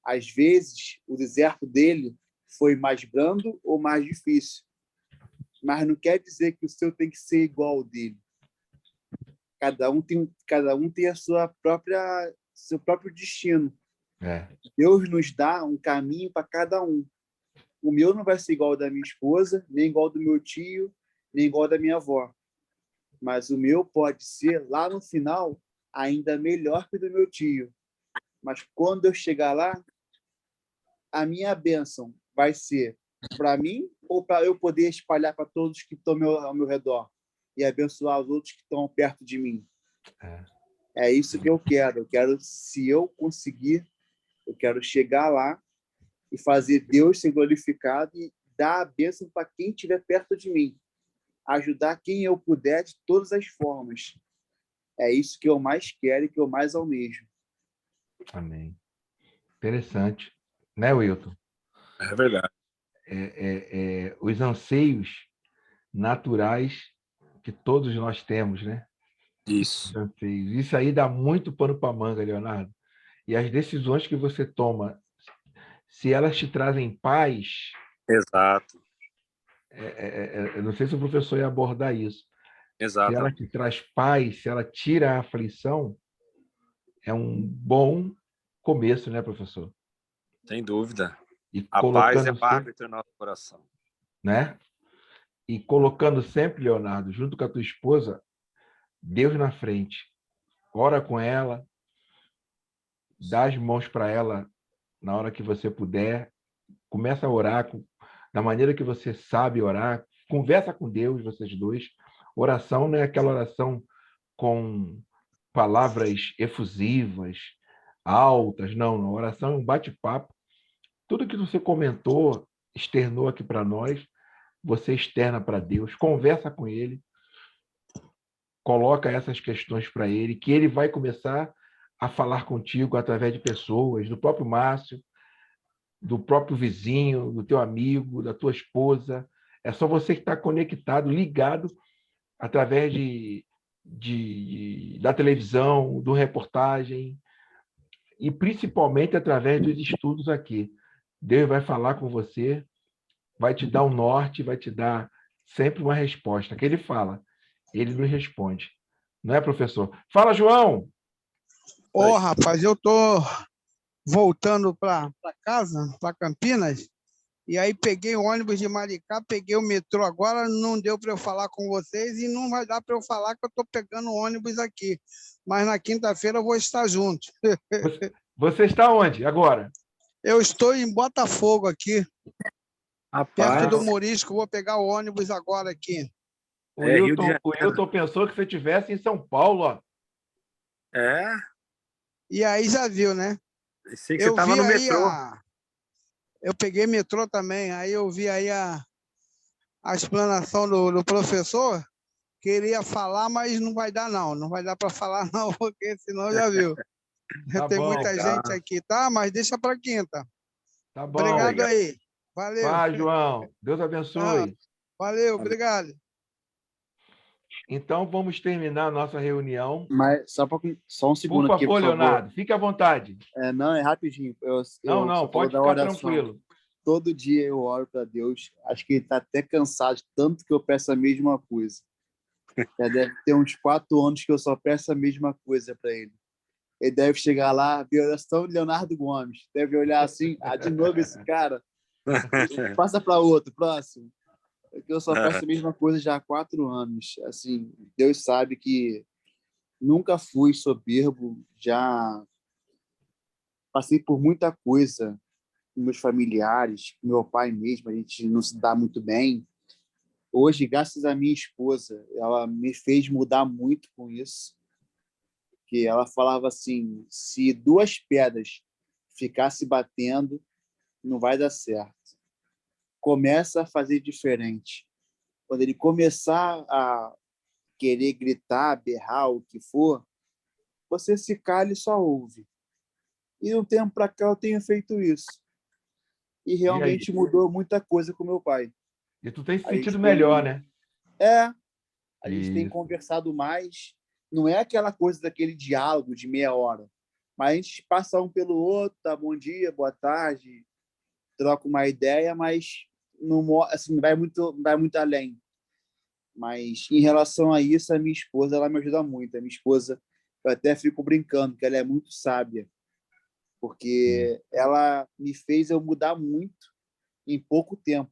Às vezes, o deserto dele foi mais brando ou mais difícil. Mas não quer dizer que o seu tem que ser igual ao dele. Cada um tem a seu próprio destino. É. Deus nos dá um caminho para cada um. O meu não vai ser igual ao da minha esposa, nem igual ao do meu tio, nem igual ao da minha avó. mas o meu pode ser, lá no final, ainda melhor que o do meu tio. Mas quando eu chegar lá, a minha bênção vai ser para mim ou para eu poder espalhar para todos que estão ao meu redor e abençoar os outros que estão perto de mim? É isso que eu quero. Eu quero, se eu conseguir, eu quero chegar lá e fazer Deus ser glorificado e dar a bênção para quem estiver perto de mim. Ajudar quem eu puder de todas as formas. É isso que eu mais quero e que eu mais almejo. Amém. Interessante. Né, Wilton? É verdade. Os anseios naturais que todos nós temos, né? Isso. Isso aí dá muito pano para manga, Leonardo. E as decisões que você toma, se elas te trazem paz, Exato. eu não sei se o professor ia abordar isso. Se ela Exato. te traz paz, se ela tira a aflição, é um bom começo, né, professor? Sem dúvida. E A paz é colocando o sempre, árbitro no nosso coração. né? E colocando sempre, Leonardo, junto com a tua esposa, Deus na frente. Ora com ela, dá as mãos para ela na hora que você puder, começa a orar da maneira que você sabe orar, conversa com Deus, vocês dois. Oração não é aquela oração com palavras efusivas, altas, não. A oração é um bate-papo. Tudo que você comentou, externou aqui para nós, você externa para Deus, conversa com Ele, coloca essas questões para Ele, que Ele vai começar a falar contigo através de pessoas, do próprio Márcio, do próprio vizinho, do teu amigo, da tua esposa. É só você que está conectado, ligado, através da televisão, do reportagem, e principalmente através dos estudos aqui. Deus vai falar com você, vai te dar um norte, vai te dar sempre uma resposta. Que ele fala, ele nos responde. Não é, professor? Fala, João! Ô, rapaz, eu tô voltando para casa, para Campinas, e aí peguei o ônibus de Maricá, peguei o metrô agora, não deu para eu falar com vocês e não vai dar para eu falar que eu estou pegando o ônibus aqui. Mas na quinta-feira eu vou estar junto. Você está onde agora? Eu estou em Botafogo aqui, perto Rapaz, do Morisco, vou pegar o ônibus agora aqui. O Rio de Wilton pensou que você estivesse em São Paulo, ó. É, E aí já viu, né? sei que você Eu estava vi no aí metrô. Eu peguei metrô também, aí eu vi aí a explanação do professor, queria falar, mas não vai dar não, não vai dar para falar não, porque senão já viu. Tá Tem bom, muita gente aqui, tá? Mas deixa para quinta. tá bom. Obrigado Legal. aí. Valeu. Vai, João. Deus abençoe. Valeu, obrigado. Então, vamos terminar a nossa reunião. Mas só um Por segundo aqui, favor, por favor. Leonardo, fique à vontade. Não, é rapidinho. Eu Não, só vou pode dar ficar oração. tranquilo. Todo dia eu oro para Deus. Acho que ele está até cansado de tanto que eu peço a mesma coisa. Já deve ter uns 4 anos que eu só peço a mesma coisa para ele. Ele deve chegar lá, ver a oração de Leonardo Gomes. Deve olhar assim, de novo esse cara. Passa para outro, próximo. Porque eu só peço a mesma coisa já há 4 anos. Assim, Deus sabe que nunca fui soberbo, já passei por muita coisa com meus familiares, com meu pai mesmo, a gente não se dá muito bem. Hoje, graças à minha esposa, ela me fez mudar muito com isso, que ela falava assim, se 2 pedras ficassem batendo, não vai dar certo. Começa a fazer diferente. Quando ele começar a querer gritar, berrar, o que for, você se cala e só ouve. E de um tempo para cá eu tenho feito isso. E realmente mudou muita coisa com meu pai. E tu tem se A gente sentido melhor, né? A gente tem Isso. conversado mais. Não é aquela coisa daquele diálogo de meia hora, mas a gente passa um pelo outro, dá bom dia, boa tarde, troca uma ideia, mas não, assim, não vai muito além. Mas em relação a isso, a minha esposa ela me ajuda muito. A minha esposa, eu até fico brincando que ela é muito sábia, porque ela me fez eu mudar muito em pouco tempo.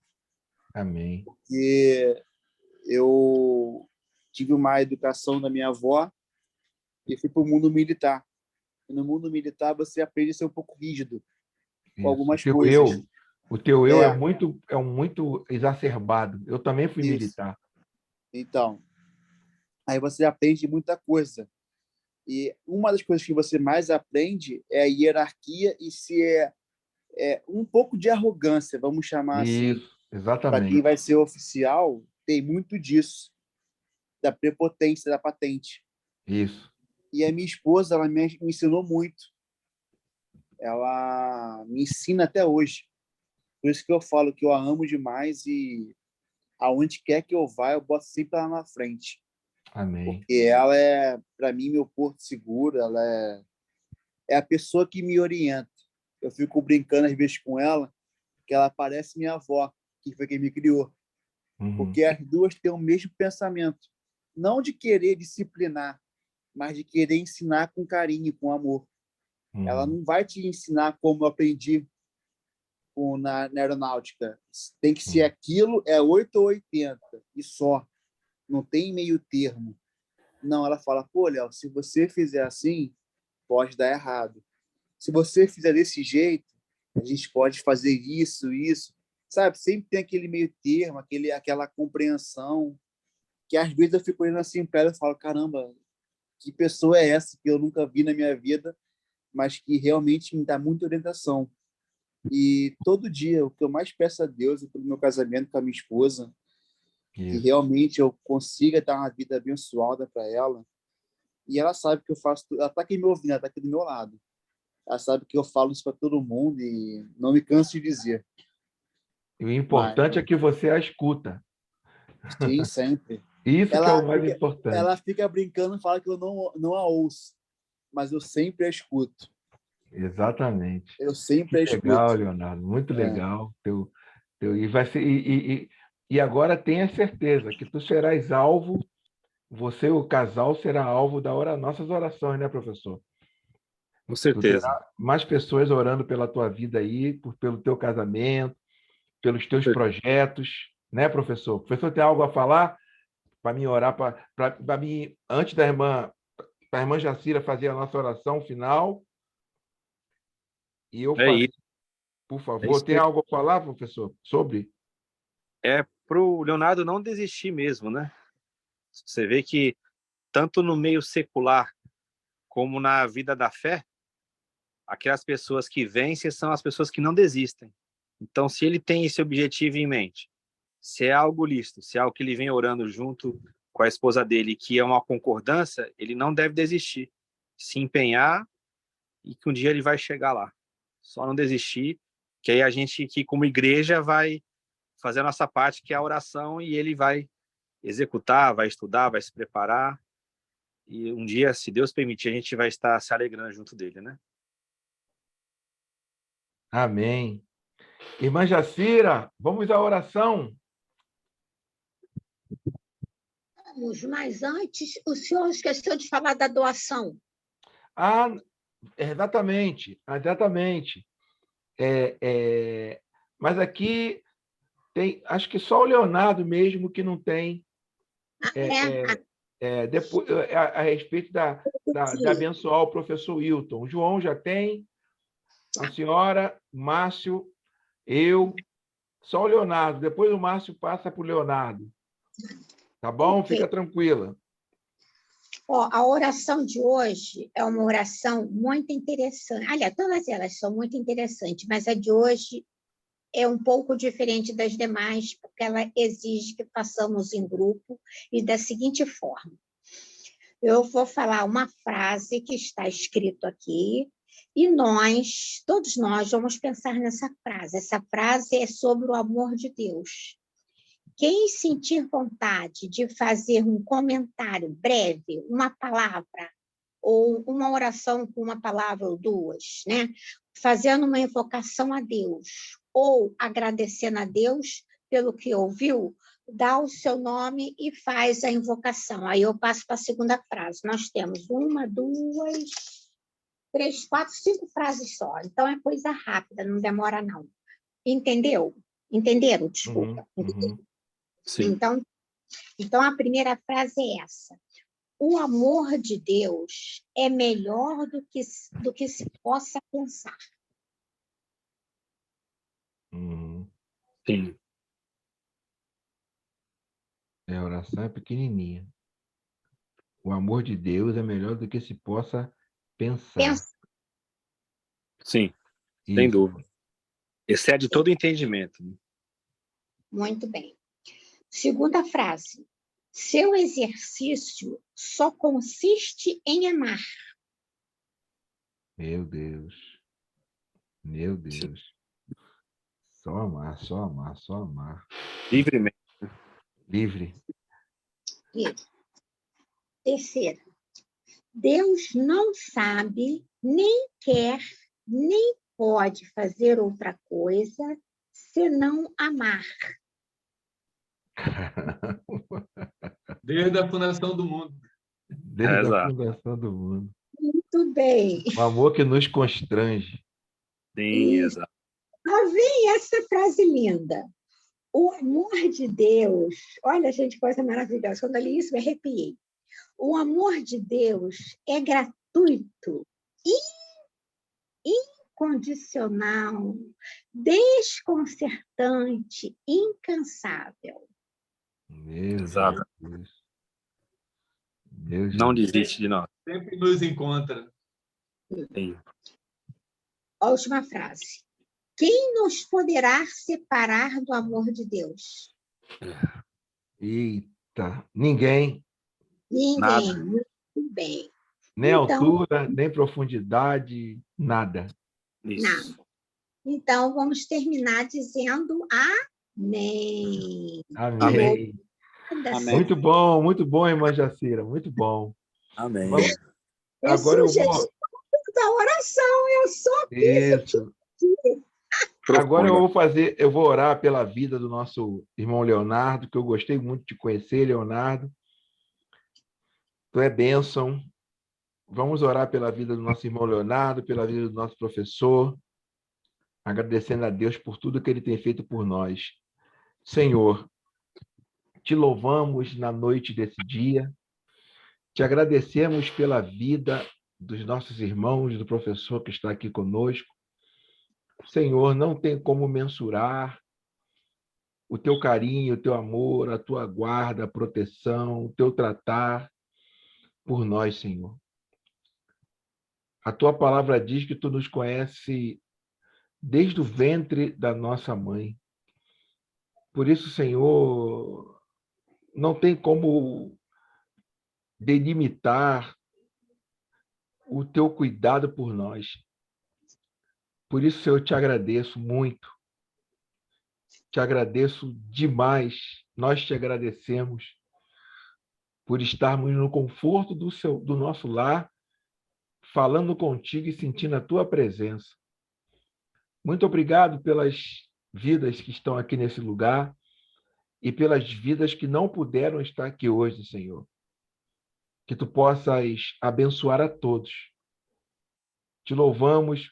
Amém. Porque eu tive uma educação da minha avó e fui para o mundo militar. E no mundo militar, você aprende a ser um pouco rígido com Isso. algumas coisas. O teu eu É. é muito exacerbado. Eu também fui Isso. militar. Então, aí você aprende muita coisa. E uma das coisas que você mais aprende é a hierarquia e se é um pouco de arrogância, vamos chamar assim. Isso, Para quem exatamente. vai ser oficial, tem muito disso, da prepotência da patente. Isso. E a minha esposa, ela me ensinou muito. Ela me ensina até hoje. Por isso que eu falo que eu a amo demais e aonde quer que eu vá, eu boto sempre ela na frente. Amém. Porque ela é, para mim, meu porto seguro, ela é a pessoa que me orienta. Eu fico brincando às vezes com ela, que ela parece minha avó, que foi quem me criou. Uhum. Porque as duas têm o mesmo pensamento. Não de querer disciplinar, mas de querer ensinar com carinho, com amor. Ela Uhum. não vai te ensinar como eu aprendi na aeronáutica. Tem que ser aquilo, é 8 ou 80, e só. Não tem meio termo. Não, ela fala, pô, Léo, se você fizer assim, pode dar errado. Se você fizer desse jeito, a gente pode fazer isso, isso. Sabe? Sempre tem aquele meio termo, aquela compreensão, que às vezes eu fico olhando assim para ela e falo, caramba, que pessoa é essa que eu nunca vi na minha vida, mas que realmente me dá muita orientação. E todo dia, o que eu mais peço a Deus é pelo meu casamento com a minha esposa, que Isso. realmente eu consiga dar uma vida abençoada para ela. E ela sabe que eu faço tudo. Ela está aqui me ouvindo, ela está aqui do meu lado. Ela sabe que eu falo isso para todo mundo e não me canso de dizer. E o Mas, importante é que você a escuta. sim, sempre. Isso que é o mais Ela importante. fica brincando e fala que eu não a ouço, mas eu sempre a escuto. Exatamente. Eu Que sempre a legal, escuto. Leonardo. Muito É, legal. E vai ser, e agora tenha certeza que tu serás alvo, você, o casal, será alvo nossas orações, né, professor? Com Tu certeza. terá mais pessoas orando pela tua vida aí, pelo teu casamento, pelos teus projetos, né, professor? O professor tem algo a falar para mim orar, para mim, antes para a irmã Jacira fazer a nossa oração final, e eu É faço, isso. por É favor. isso. Tem algo a falar, professor, sobre? É para o Leonardo não desistir mesmo, né? Você vê que tanto no meio secular como na vida da fé, aquelas pessoas que vencem são as pessoas que não desistem. Então, se ele tem esse objetivo em mente, se é algo lícito, se é algo que ele vem orando junto com a esposa dele, que é uma concordância, ele não deve desistir, se empenhar e que um dia ele vai chegar lá. Só não desistir, que aí a gente, que como igreja, vai fazer a nossa parte, que é a oração, e ele vai executar, vai estudar, vai se preparar, e um dia, se Deus permitir, a gente vai estar se alegrando junto dele, né? Amém. Irmã Jacira, vamos à oração. Vamos, mas antes, o senhor esqueceu de falar da doação. Ah, exatamente, exatamente. Mas aqui tem, acho que só o Leonardo mesmo que não tem depois, a respeito de abençoar o professor Wilton. O João já tem, a senhora, Márcio, eu, só o Leonardo. Depois o Márcio passa para o Leonardo. Tá bom? Ok. Fica tranquila. Ó, a oração de hoje é uma oração muito interessante. Aliás, todas elas são muito interessantes, mas a de hoje é um pouco diferente das demais, porque ela exige que façamos em grupo e da seguinte forma. Eu vou falar uma frase que está escrito aqui, e todos nós, vamos pensar nessa frase. Essa frase é sobre o amor de Deus. Quem sentir vontade de fazer um comentário breve, uma palavra, ou uma oração com uma palavra ou duas, né? Fazendo uma invocação a Deus, ou agradecendo a Deus pelo que ouviu, dá o seu nome e faz a invocação. Aí eu passo para a segunda frase. Nós temos 1, 2, 3, 4, 5 frases só. Então é coisa rápida, não demora, não. Entendeu? Entenderam? Desculpa. Uhum. Sim. Então, Então, a primeira frase é essa. O amor de Deus é melhor do que se possa pensar. Sim. A oração é pequenininha. O amor de Deus é melhor do que se possa pensar. Pensa. Sim, sem Isso. dúvida. Excede todo entendimento. Muito bem. Segunda frase. Seu exercício só consiste em amar. Meu Deus. Meu Deus. Só amar, só amar, só amar. Livremente. Livre. Livre. Terceira. Deus não sabe, nem quer, nem pode fazer outra coisa senão amar. Desde a fundação do mundo. Desde a Exato. fundação do mundo. Muito bem. O amor que nos constrange. Sim, exato. Lá vem essa frase linda. O amor de Deus, olha, gente, coisa maravilhosa. Quando eu li isso, me arrepiei. O amor de Deus é gratuito, incondicional, desconcertante, incansável. Meu Exato. Jesus. Meu Não Jesus. desiste de nós. Sempre nos encontra. Sim. A última frase. Quem nos poderá separar do amor de Deus? Eita. Ninguém. Ninguém. Nada. Muito bem. Nem Então, altura, nem profundidade, nada. Isso. nada. Então, vamos terminar dizendo amém. Amém. Amém. Muito bom, irmã Jacira, muito bom. Amém. Vamos- É Agora eu sugestão vou. da oração, eu só Isso. Agora Profunda. eu vou orar pela vida do nosso irmão Leonardo, que eu gostei muito de conhecer, Leonardo. Tu é bênção. Vamos orar pela vida do nosso irmão Leonardo, pela vida do nosso professor, agradecendo a Deus por tudo que ele tem feito por nós. Senhor, te louvamos na noite desse dia, te agradecemos pela vida dos nossos irmãos, do professor que está aqui conosco. Senhor, não tem como mensurar o teu carinho, o teu amor, a tua guarda, a proteção, o teu tratar por nós, Senhor. A tua palavra diz que tu nos conhece desde o ventre da nossa mãe. Por isso, Senhor, não tem como delimitar o teu cuidado por nós. Por isso, Senhor, eu te agradeço muito. Te agradeço demais. Nós te agradecemos por estarmos no conforto do nosso lar, falando contigo e sentindo a tua presença. Muito obrigado pelas vidas que estão aqui nesse lugar e pelas vidas que não puderam estar aqui hoje, Senhor. Que tu possas abençoar a todos. Te louvamos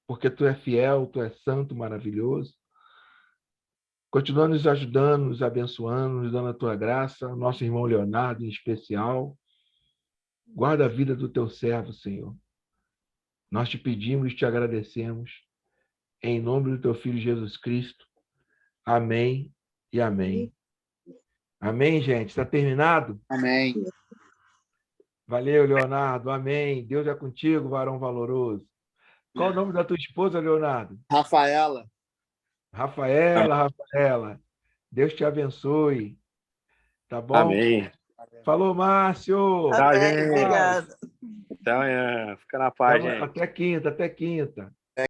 porque tu é fiel, tu é santo, maravilhoso. Continua nos ajudando, nos abençoando, nos dando a tua graça, nosso irmão Leonardo em especial. Guarda a vida do teu servo, Senhor. Nós te pedimos e te agradecemos. Em nome do teu Filho Jesus Cristo. Amém e amém. Amém, gente? Está terminado? Amém. Valeu, Leonardo. Amém. Deus é contigo, varão valoroso. Qual o nome da tua esposa, Leonardo? Rafaela. Rafaela. Deus te abençoe. Tá bom? Amém. Falou, Márcio. Tá, Amém, gente. obrigado. Até amanhã. Fica na paz, gente. Até quinta.